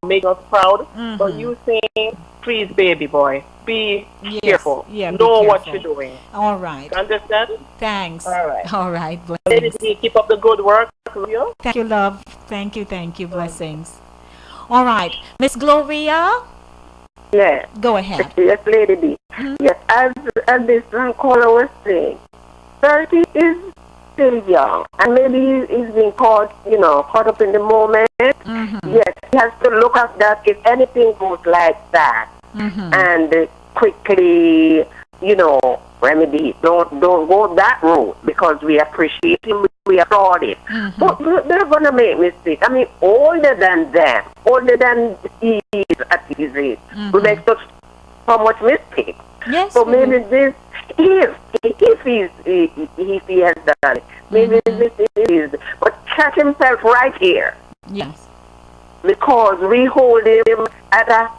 making us proud. But you saying, please, baby boy, be Yes. careful. Yeah, be know what careful. you're doing. All right. Understand? Thanks. All right. All right. Ladies, Blessings. keep up the good work. Love you. Thank you, love. Thank you. Thank you. Blessings. All right. Miss Gloria, Yes. go ahead. Yes, Lady B. Yes, as this one caller was saying, 30 is still young, and maybe he's been caught up in the moment. Yes, he has to look at that if anything goes like that, and quickly, remedy it. Don't go that route because we appreciate him, we applaud it. But they're gonna make mistakes. I mean, older than them, older than he is at his age, we make so much mistake. Yes. So we maybe do. this, if he has done it, maybe this is, but catch himself right here Yes. because we hold him at a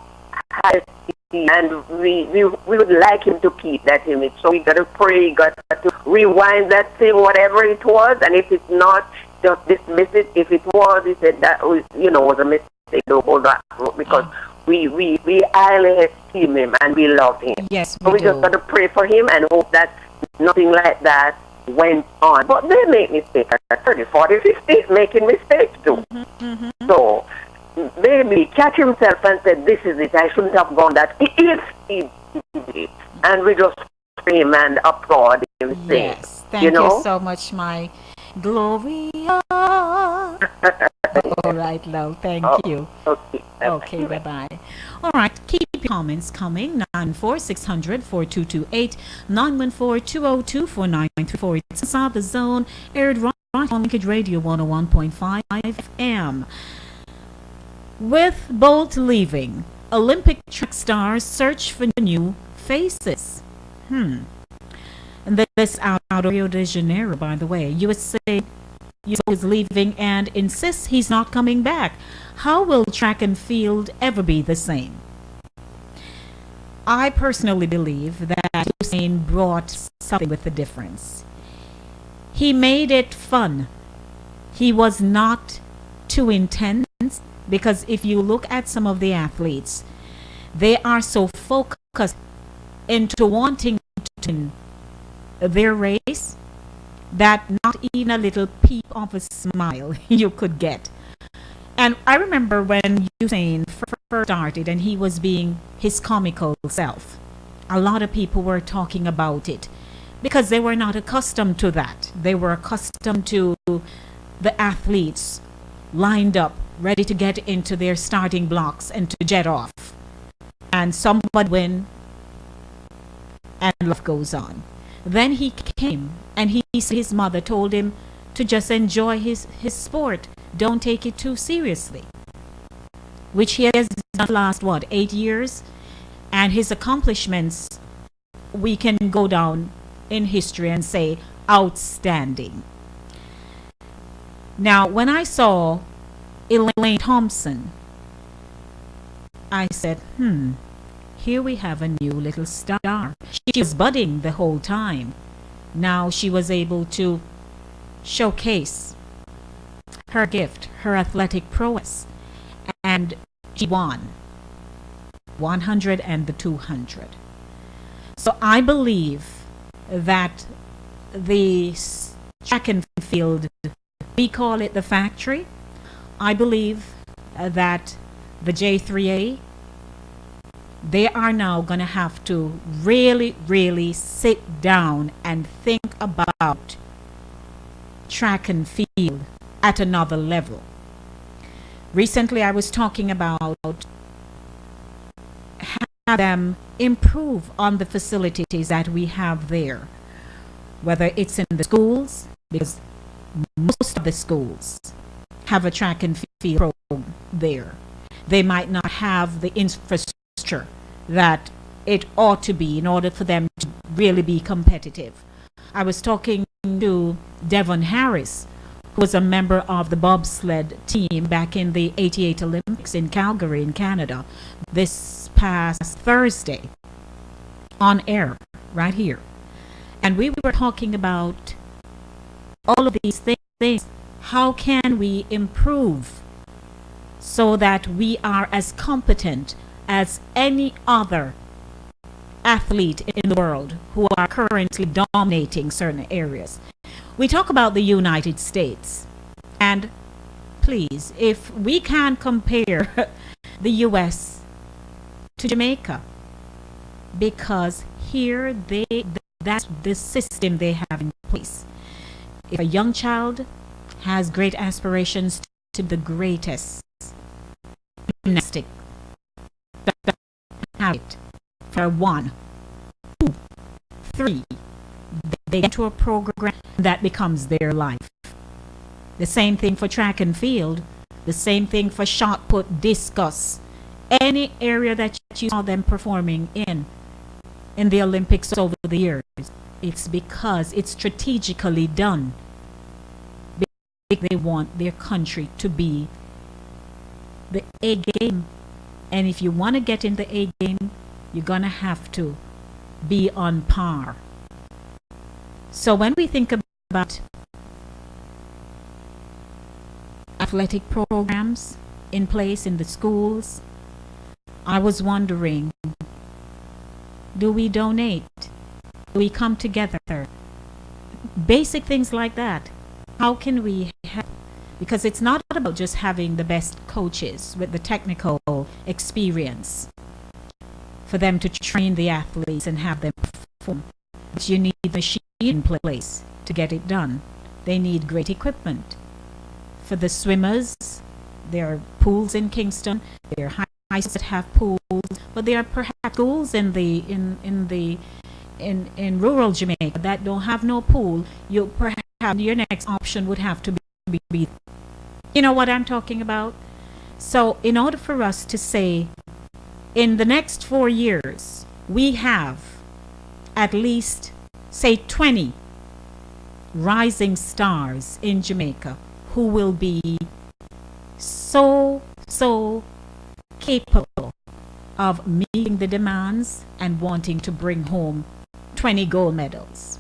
high esteem and we would like him to keep that image. So we got to pray, got to rewind that thing, whatever it was, and if it's not, just dismiss it. If it was, he said that was, was a mistake. Don't hold that because we highly esteem him and we love him. Yes, So we we do. just got to pray for him and hope that nothing like that went on. But they make mistakes at 30, 40, 50, making mistakes too. So maybe catch himself and say, this is it, I shouldn't have gone that. If he did it. And we just scream and applaud him. Yes. Thank you so much, my Gloria. All right, love. Thank you. Okay. Okay, bye-bye. All right, keep your comments coming. 94600-4228, 914-202-4934. It's Inside the Zone, aired right on Linkage Radio 101.5 FM. With Bolt leaving, Olympic track stars search for new faces. And this out of Rio de Janeiro, by the way. USA is leaving and insists he's not coming back. How will track and field ever be the same? I personally believe that Usain brought something with the difference. He made it fun. He was not too intense, because if you look at some of the athletes, they are so focused into wanting to win their race that not even a little peep of a smile you could get. And I remember when Usain first started and he was being his comical self, a lot of people were talking about it because they were not accustomed to that. They were accustomed to the athletes lined up, ready to get into their starting blocks and to jet off. And somebody win and life goes on. Then he came and his mother told him to just enjoy his sport. Don't take it too seriously. Which he has done the last, 8 years? And his accomplishments, we can go down in history and say outstanding. Now, when I saw Elaine Thompson, I said, here we have a new little star. She was budding the whole time. Now she was able to showcase her gift, her athletic prowess, and she won 100 and the 200. So I believe that the track and field, we call it the factory. I believe that the J3A, they are now going to have to really, really sit down and think about track and field at another level. Recently, I was talking about have them improve on the facilities that we have there, whether it's in the schools, because most of the schools have a track and field program there. They might not have the infrastructure that it ought to be in order for them to really be competitive. I was talking to Devon Harris, who was a member of the bobsled team back in the '88 Olympics in Calgary in Canada this past Thursday on air right here. And we were talking about all of these things. How can we improve so that we are as competent as any other athlete in the world who are currently dominating certain areas? We talk about the United States, and please, if we can compare the US to Jamaica, because here that's the system they have in place. If a young child has great aspirations to be the greatest gymnastic, have it for 1, 2, 3. They get to a program that becomes their life. The same thing for track and field. The same thing for shot put, discus. Any area that you saw them performing in the Olympics over the years, it's because it's strategically done. They want their country to be the A game. And if you want to get in the A game, you're going to have to be on par. So when we think about athletic programs in place in the schools, I was wondering, do we donate? Do we come together? Basic things like that. How can we help? Because it's not about just having the best coaches with the technical experience for them to train the athletes and have them perform. But you need the machine in place to get it done. They need great equipment. For the swimmers, there are pools in Kingston. There are high schools that have pools, but there are perhaps schools in rural Jamaica that don't have no pool. You perhaps your next option would have to be. You know what I'm talking about? So in order for us to say, in the next 4 years, we have at least, say, 20 rising stars in Jamaica who will be so capable of meeting the demands and wanting to bring home 20 gold medals,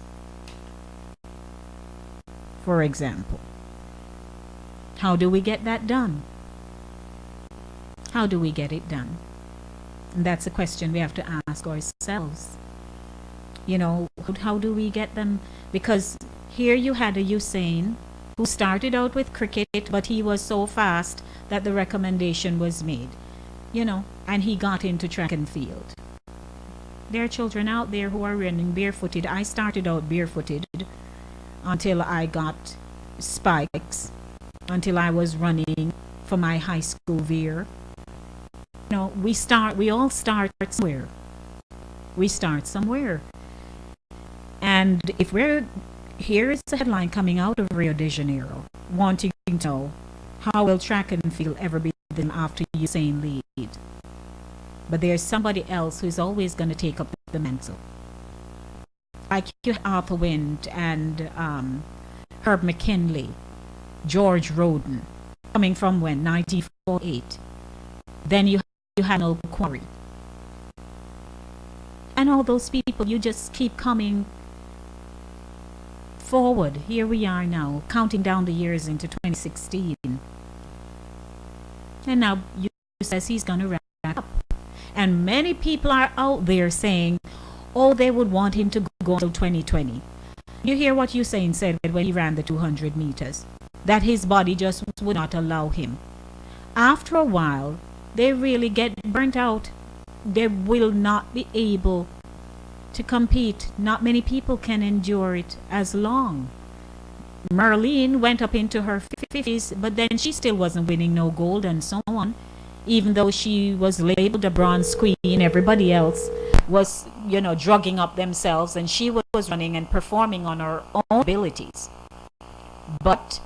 for example. How do we get that done? How do we get it done? And that's a question we have to ask ourselves. You know, how do we get them? Because here you had a Usain who started out with cricket, but he was so fast that the recommendation was made, you know, and he got into track and field. There are children out there who are running barefooted. I started out barefooted until I got spikes, until I was running for my high school veer. You know, we all start somewhere. We start somewhere. And if here is a headline coming out of Rio de Janeiro, wanting to know how will track and field ever be them after Usain lead. But there's somebody else who's always going to take up the mantle. Like you had Arthur Wind and Herb McKinley, George Roden, coming from when? 1948. Then you had Noel Quarry. And all those people, you just keep coming forward. Here we are now, counting down the years into 2016. And now you says he's going to wrap up. And many people are out there saying, oh, they would want him to go until 2020. You hear what Usain said when he ran the 200 meters, that his body just would not allow him. After a while, they really get burnt out. They will not be able to compete. Not many people can endure it as long. Merlene went up into her 50s, but then she still wasn't winning no gold and so on. Even though she was labeled a bronze queen, everybody else was, you know, drugging up themselves, and she was running and performing on her own abilities. But,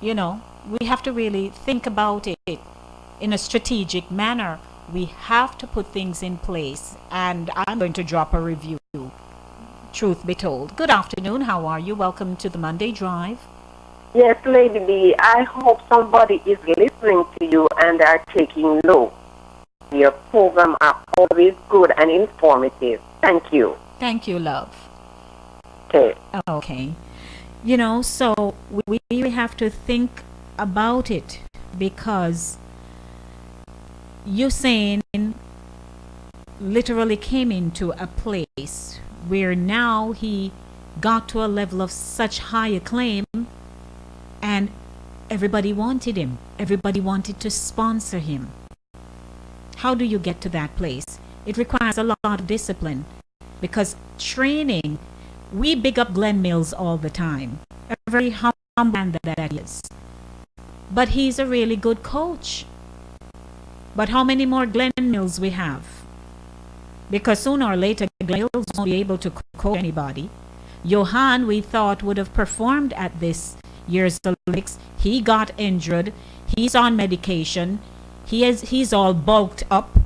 you know, we have to really think about it in a strategic manner. We have to put things in place, and I'm going to drop a review. Truth be told. Good afternoon. How are you? Welcome to the Monday Drive. Yes, Lady B, I hope somebody is listening to you and are taking note. Your program are always good and informative. Thank you. Thank you, love. Okay. Okay. You know, so we really have to think about it, because Usain literally came into a place where now he got to a level of such high acclaim, and everybody wanted him. Everybody wanted to sponsor him. How do you get to that place? It requires a lot of discipline, because training, we big up Glenn Mills all the time. A very humble man that is. But he's a really good coach. But how many more Glenn Mills we have? Because sooner or later, Glenn Mills won't be able to coach anybody. Johan, we thought, would have performed at this year's Olympics. He got injured. He's on medication. He's all bulked up.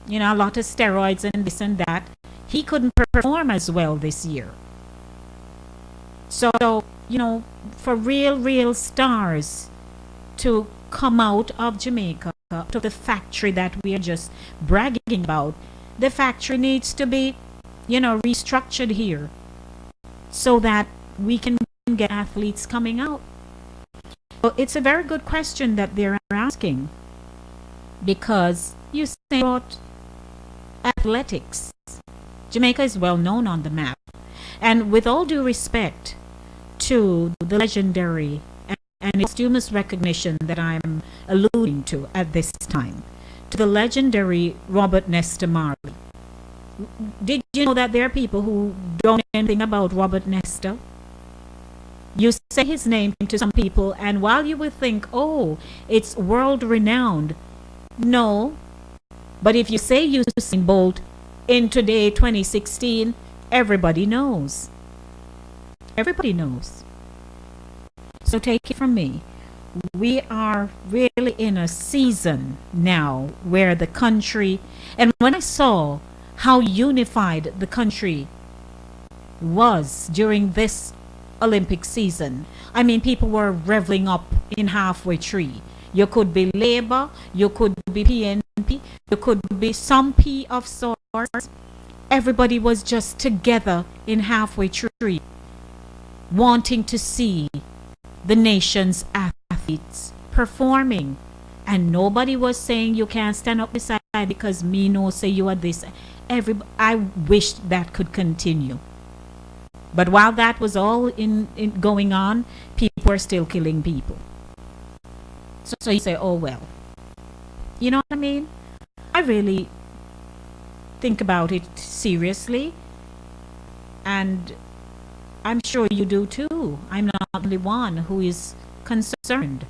You know, a lot of steroids and this and that. He couldn't perform as well this year. So, you know, for real stars to come out of Jamaica, to the factory that we are just bragging about, the factory needs to be, you know, restructured here so that we can get athletes coming out. Well, it's a very good question that they're asking, because you say about athletics. Jamaica is well known on the map. And with all due respect to the legendary and posthumous recognition that I'm alluding to at this time, to the legendary Robert Nesta Marley. Did you know that there are people who don't know anything about Robert Nesta? You say his name to some people, and while you would think, oh, it's world renowned. No. But if you say Usain Bolt in today, 2016, everybody knows. Everybody knows. So take it from me. We are really in a season now where the country, and when I saw how unified the country was during this Olympic season, I mean, people were reveling up in halfway tree. You could be Labour, you could be PNP, you could be some P of sorts. Everybody was just together in halfway tree, wanting to see the nation's athletes performing. And nobody was saying you can't stand up beside because me no say you are this. I wish that could continue. But while that was all in going on, people were still killing people. So you say, oh well. You know what I mean? I really think about it seriously. And I'm sure you do too. I'm not the only one who is concerned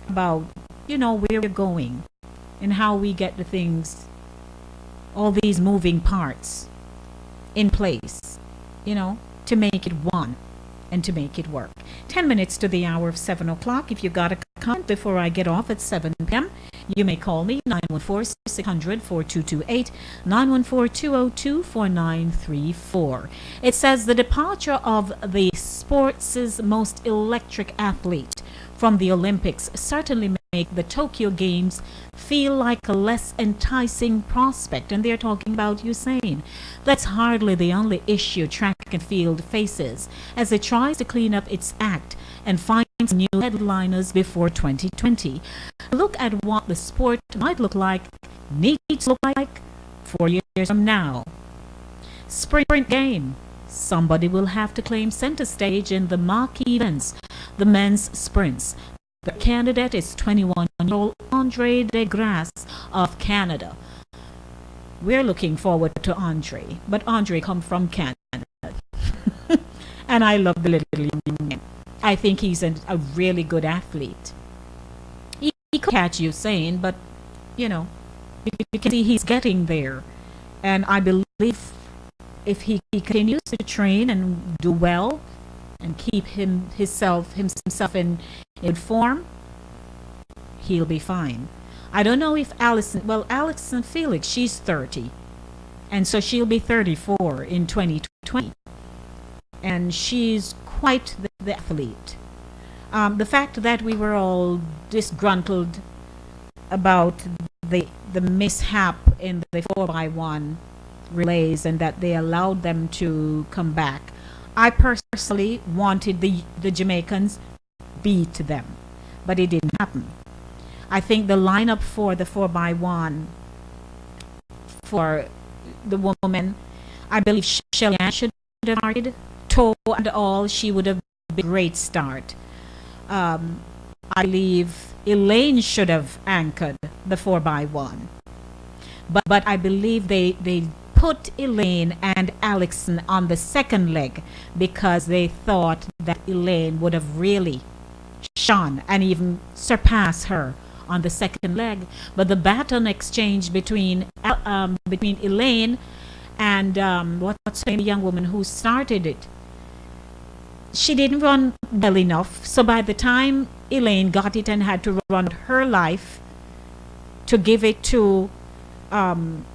about, you know, where we're going and how we get the things, all these moving parts in place, you know, to make it one and to make it work. 10 minutes to the hour of 7 o'clock. If you got a comment before I get off at 7 p.m., you may call me 914-600-4228, 914-202-4934. It says the departure of the sports' most electric athlete from the Olympics certainly make the Tokyo Games feel like a less enticing prospect. And they're talking about Usain. That's hardly the only issue track and field faces as it tries to clean up its act and find new headliners before 2020. Look at what the sport might look like, needs to look like 4 years from now. Sprint game. Somebody will have to claim center stage in the marquee events, the men's sprints. The candidate is 21-year-old Andre Degrasse of Canada. We're looking forward to Andre, but Andre comes from Canada. And I love the little young man. I think he's a really good athlete. He could catch Usain, but, you know, you can see he's getting there. And I believe if he continues to train and do well and keep himself in good form, he'll be fine. I don't know if Alison Felix, she's 30. And so she'll be 34 in 2020. And she's quite the athlete. The fact that we were all disgruntled about the mishap in the 4x1 relays and that they allowed them to come back. I personally wanted the Jamaicans beat them, but it didn't happen. I think the lineup for the 4x1 for the woman, I believe Shelly Ann should have started, toe and all, she would have been a great start. I believe Elaine should have anchored the 4x1. But I believe they put Elaine and Alexon on the second leg because they thought that Elaine would have really shone and even surpassed her on the second leg. But the baton exchange between Elaine and what's the young woman who started it, she didn't run well enough. So by the time Elaine got it and had to run her life to give it to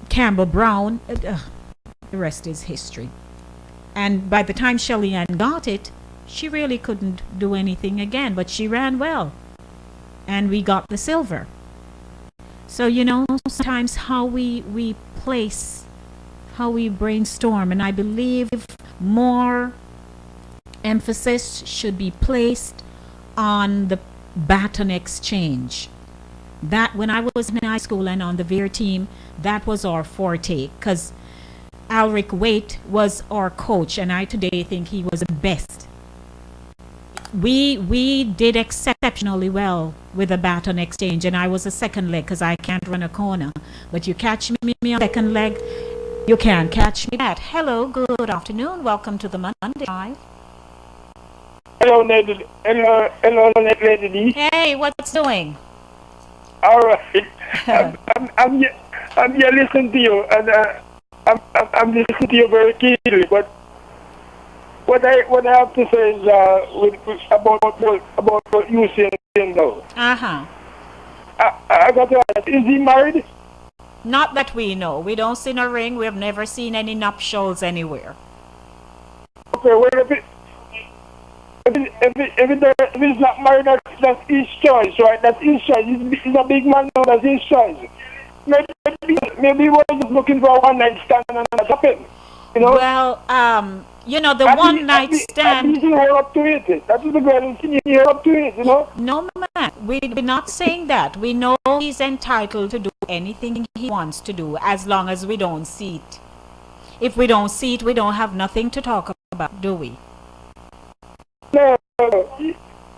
Campbell Brown, the rest is history. And by the time Shelly Ann got it, she really couldn't do anything again, but she ran well. And we got the silver. So, sometimes how we place, how we brainstorm, and I believe more emphasis should be placed on the baton exchange. That when I was in high school and on the Veer team, that was our forte, because Alric Waite was our coach, and I today think he was the best. We did exceptionally well with the baton exchange, and I was a second leg because I can't run a corner. But you catch me on second leg, you can catch me at. Hello, good afternoon. Welcome to the Monday Live. Hello, Ned Lady. Hey, what's doing? All right. I'm here listening to you, and I'm listening to you very keenly. But what I have to say is about what you saying now. I got to ask, is he married? Not that we know. We don't see a ring. We have never seen any nuptials anywhere. Okay, well, if he's not married, that's his choice, right? That's his choice. He's a big man now, that's his choice. Maybe he was just looking for a one-night stand and that happened. Well, the one-night stand... He's up to it. That is the girl he's up to it, No, man. We're not saying that. We know he's entitled to do anything he wants to do as long as we don't see it. If we don't see it, we don't have nothing to talk about, do we? No.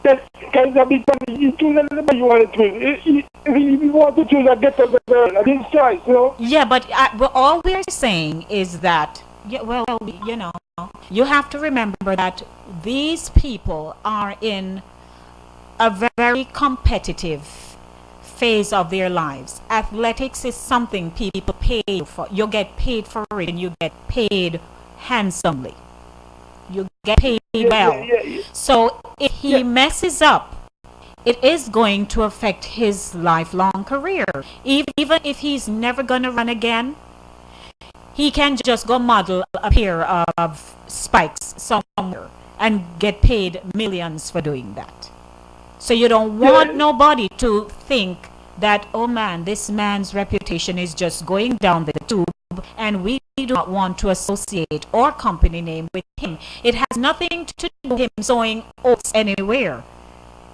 That's kind of big money. He choose whatever you want to choose. If you want to choose a get of the girl, that's his choice, Yeah, but all we're saying is that, you have to remember that these people are in a very competitive phase of their lives. Athletics is something people pay for. You get paid for it, and you get paid handsomely. You get paid well. So if he messes up, it is going to affect his lifelong career. Even if he's never going to run again, he can just go model a pair of spikes somewhere and get paid millions for doing that. So you don't want nobody to think that, oh man, this man's reputation is just going down the tube, and we do not want to associate our company name with him. It has nothing to do with him sowing oats anywhere.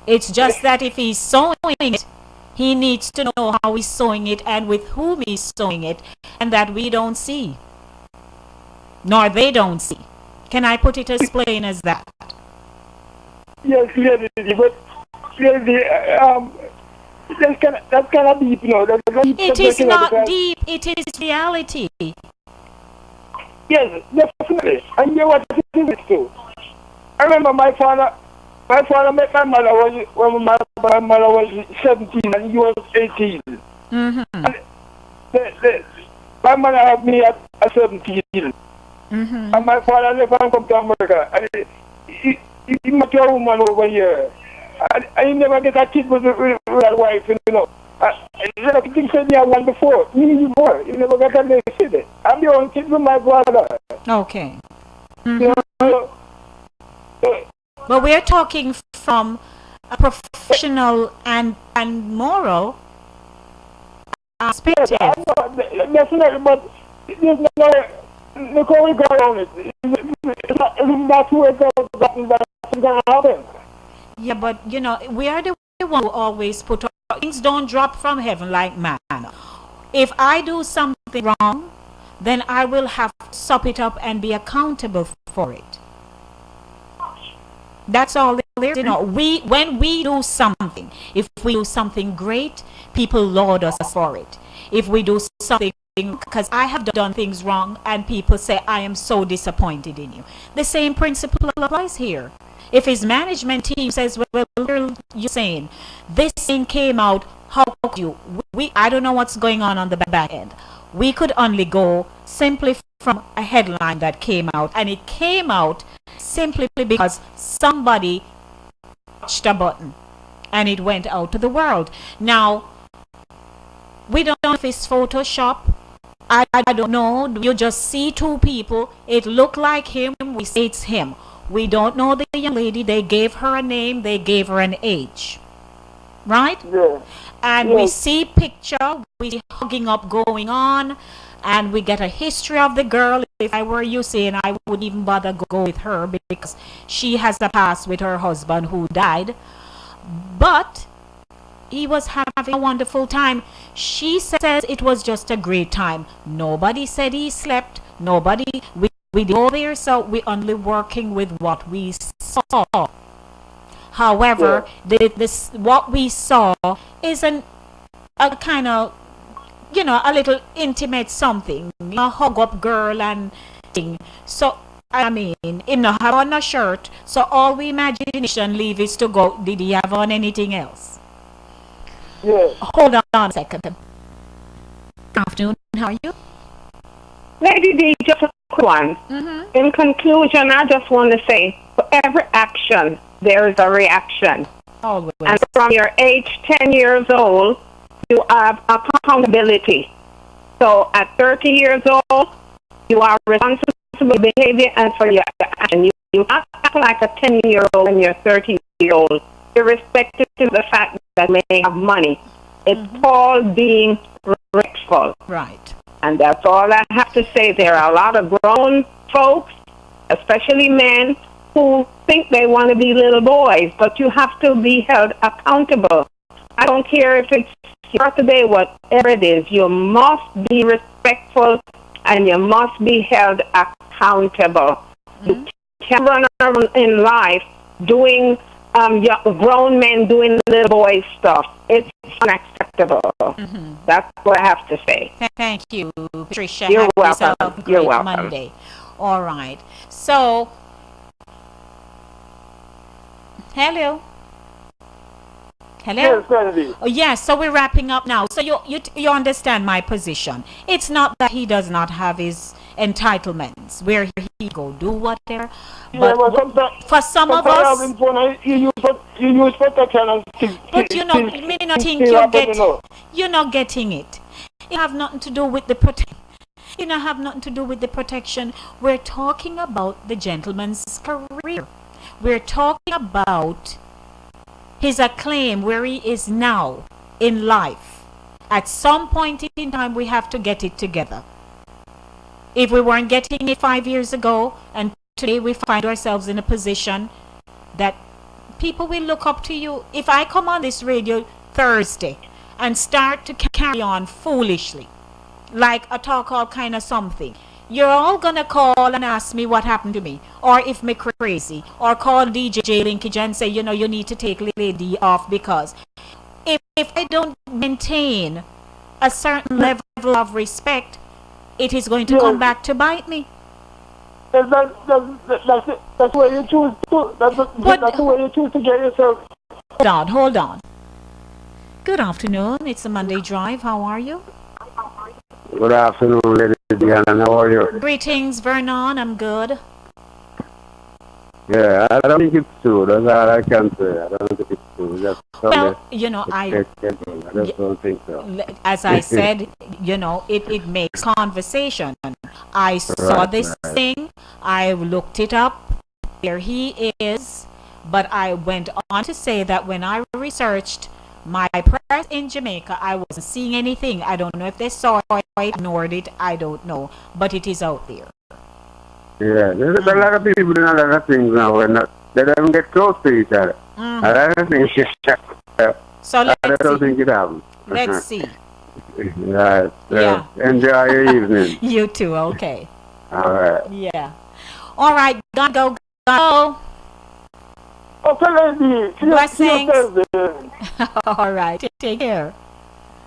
It's just that if he's sowing it, he needs to know how he's sowing it and with whom he's sowing it, and that we don't see, nor they don't see. Can I put it as plain as that? Yes, clearly, but clearly, that's kind of deep, It is not deep, it is reality. Yes, definitely. And you know what it is too. I remember my father met my mother when my mother was 17 and he was 18. Mm-hmm. And my mother had me at 17. Mm-hmm. And my father left and come to America. And he met a woman over here. And he never get a kid with that wife, I think said you had one before. Me before. You never got a name city. I'm the only kid with my brother. Okay. You know, But we're talking from a professional and moral perspective. I know, definitely, but there's no way go around it. It's not where that's going to happen. Yeah, but you know, we are the one who always put things don't drop from heaven like manna. If I do something wrong, then I will have to sop it up and be accountable for it. That's all there is. You know, when we do something, if we do something great, people laud us for it. If we do something, because I have done things wrong and people say, I am so disappointed in you. The same principle applies here. If his management team says, well, you're saying this thing came out, how could you? I don't know what's going on the back end. We could only go simply from a headline that came out, and it came out simply because somebody touched a button and it went out to the world. Now, we don't know if it's Photoshop. I don't know. You just see two people. It looked like him. We say it's him. We don't know the young lady. They gave her a name. They gave her an age. Right? Yeah. And we see picture. We see hugging up going on. And we get a history of the girl. If I were you saying, I wouldn't even bother go with her because she has a past with her husband who died. But he was having a wonderful time. She says it was just a great time. Nobody said he slept. Nobody. We go there, so we're only working with what we saw. However, what we saw is a kind of, you know, a little intimate something, a hug up girl and thing. So I mean, him not have on a shirt. So all we imagination leave is to go. Did he have on anything else? Yeah. Hold on a second. Good afternoon. How are you? Lady D, just a quick one. In conclusion, I just want to say, for every action, there is a reaction. Always. And from your age 10 years old, you have accountability. So at 30 years old, you are responsible for your behavior and for your action. You act like a 10-year-old and you're 30-year-old, irrespective of the fact that you may have money. It's called being respectful. Right. And that's all I have to say. There are a lot of grown folks, especially men, who think they want to be little boys, but you have to be held accountable. I don't care if it's your birthday, whatever it is. You must be respectful and you must be held accountable. You can't run around in life doing grown men doing little boy stuff. It's unacceptable. That's what I have to say. Thank you, Patricia. You're Have yourself welcome. a great You're welcome. Monday. All right. So, hello. Hello. Yes, Kennedy. Oh, yes, so we're wrapping up now. So you understand my position. It's not that he does not have his entitlements where he go do whatever. Yeah, But for some of us, you use protection and but you know, me not think you're not getting it. It have nothing to do with the protection. You know, have nothing to do with the protection. We're talking about the gentleman's career. We're talking about his acclaim where he is now in life. At some point in time, we have to get it together. If we weren't getting it 5 years ago, and today we find ourselves in a position that people will look up to you. If I come on this radio Thursday and start to carry on foolishly, like a talk all kind of something, you're all gonna call and ask me what happened to me, or if me crazy, or call DJ Linkage and say, you know, you need to take Lady off, because if I don't maintain a certain level of respect, it is going to come back to bite me. That's the way you choose to. That's the way you choose to get yourself. Hold on. Good afternoon. It's a Monday Drive. How are you? Good afternoon, Lady Diana. How are you? Greetings, Vernon. I'm good. Yeah, I don't think it's true. That's all I can say. I don't think it's true. Just Well, you know, I just don't think so. as I said, you know, it makes conversation. I saw Right, this right. thing, I looked it up, there he is, but I went on to say that when I researched my press in Jamaica, I wasn't seeing anything. I don't know if they saw it, ignored it, I don't know, but it is out there. Yeah, there's a lot of people doing a lot of things now and they don't get close to each other. A lot of things So I let's don't see. think it happens. Let's see. Right. Yeah. Enjoy your evening. You too, okay. All right. Yeah. All right, go. Okay, lady. Blessings. Thursday. All right, take care.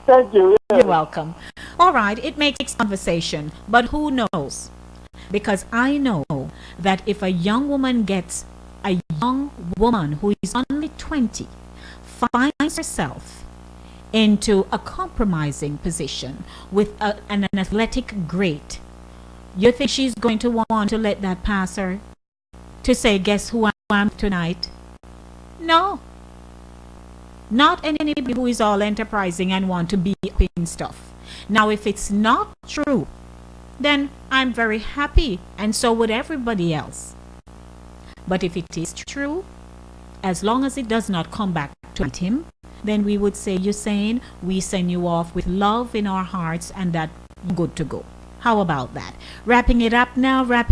Thank you. You're welcome. All right, it makes conversation, but who knows? Because I know that if a young woman who is only 20 finds herself into a compromising position with an athletic great, you think she's going to want to let that pass her? To say, guess who I am tonight? No. Not anybody who is all enterprising and want to be up in stuff. Now, if it's not true, then I'm very happy, and so would everybody else. But if it is true, as long as it does not come back to bite him, then we would say, Usain, we send you off with love in our hearts and that you're good to go. How about that? Wrapping it up now, I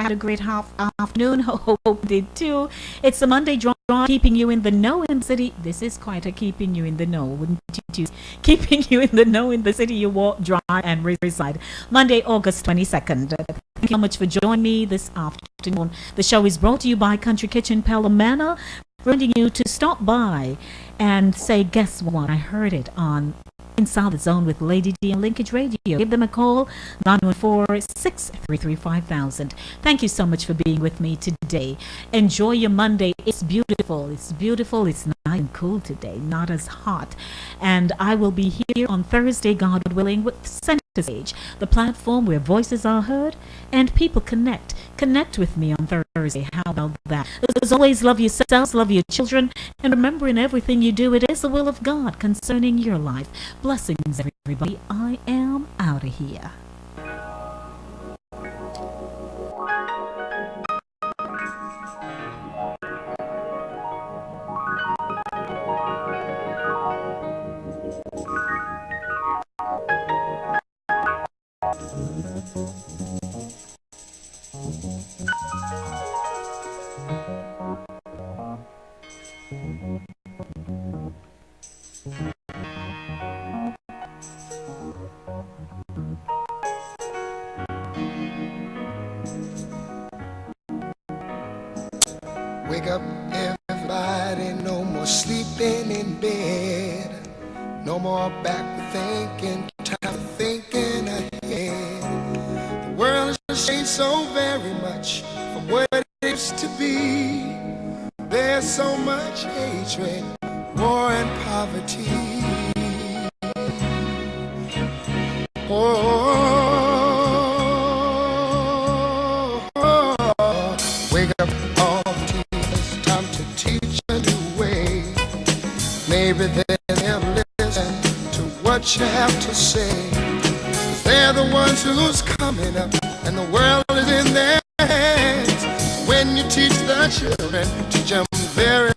had a great afternoon. Hope you did too. It's a Monday draw, keeping you in the know in the city. This is quite a keeping you in the know, wouldn't you? Keeping you in the know in the city you walk, drive, and reside. Monday, August 22nd. Thank you so much for joining me this afternoon. The show is brought to you by Country Kitchen Palomana, reminding you to stop by and say, guess what? I heard it on Inside the Zone with Lady D on Linkage Radio. Give them a call, 914-633-5000. Thank you so much for being with me today. Enjoy your Monday. It's beautiful. It's nice and cool today, not as hot. And I will be here on Thursday, God willing, with Center Stage, the platform where voices are heard and people connect. Connect with me on Thursday. How about that? As always, love yourselves, love your children, and remember in everything you do, it is the will of God concerning your life. Blessings, everybody. I am out of here. Wake up, everybody, no more sleeping in bed. No more back thinking, time thinking ahead. The world has changed so very much from what it used to be. There's so much hatred, war and poverty. Wake up all the teachers, time to teach a new way. Maybe then they'll listen to what you have to say. 'Cause they're the ones who's coming up, and the world is in their hands. When you teach the children, teach them very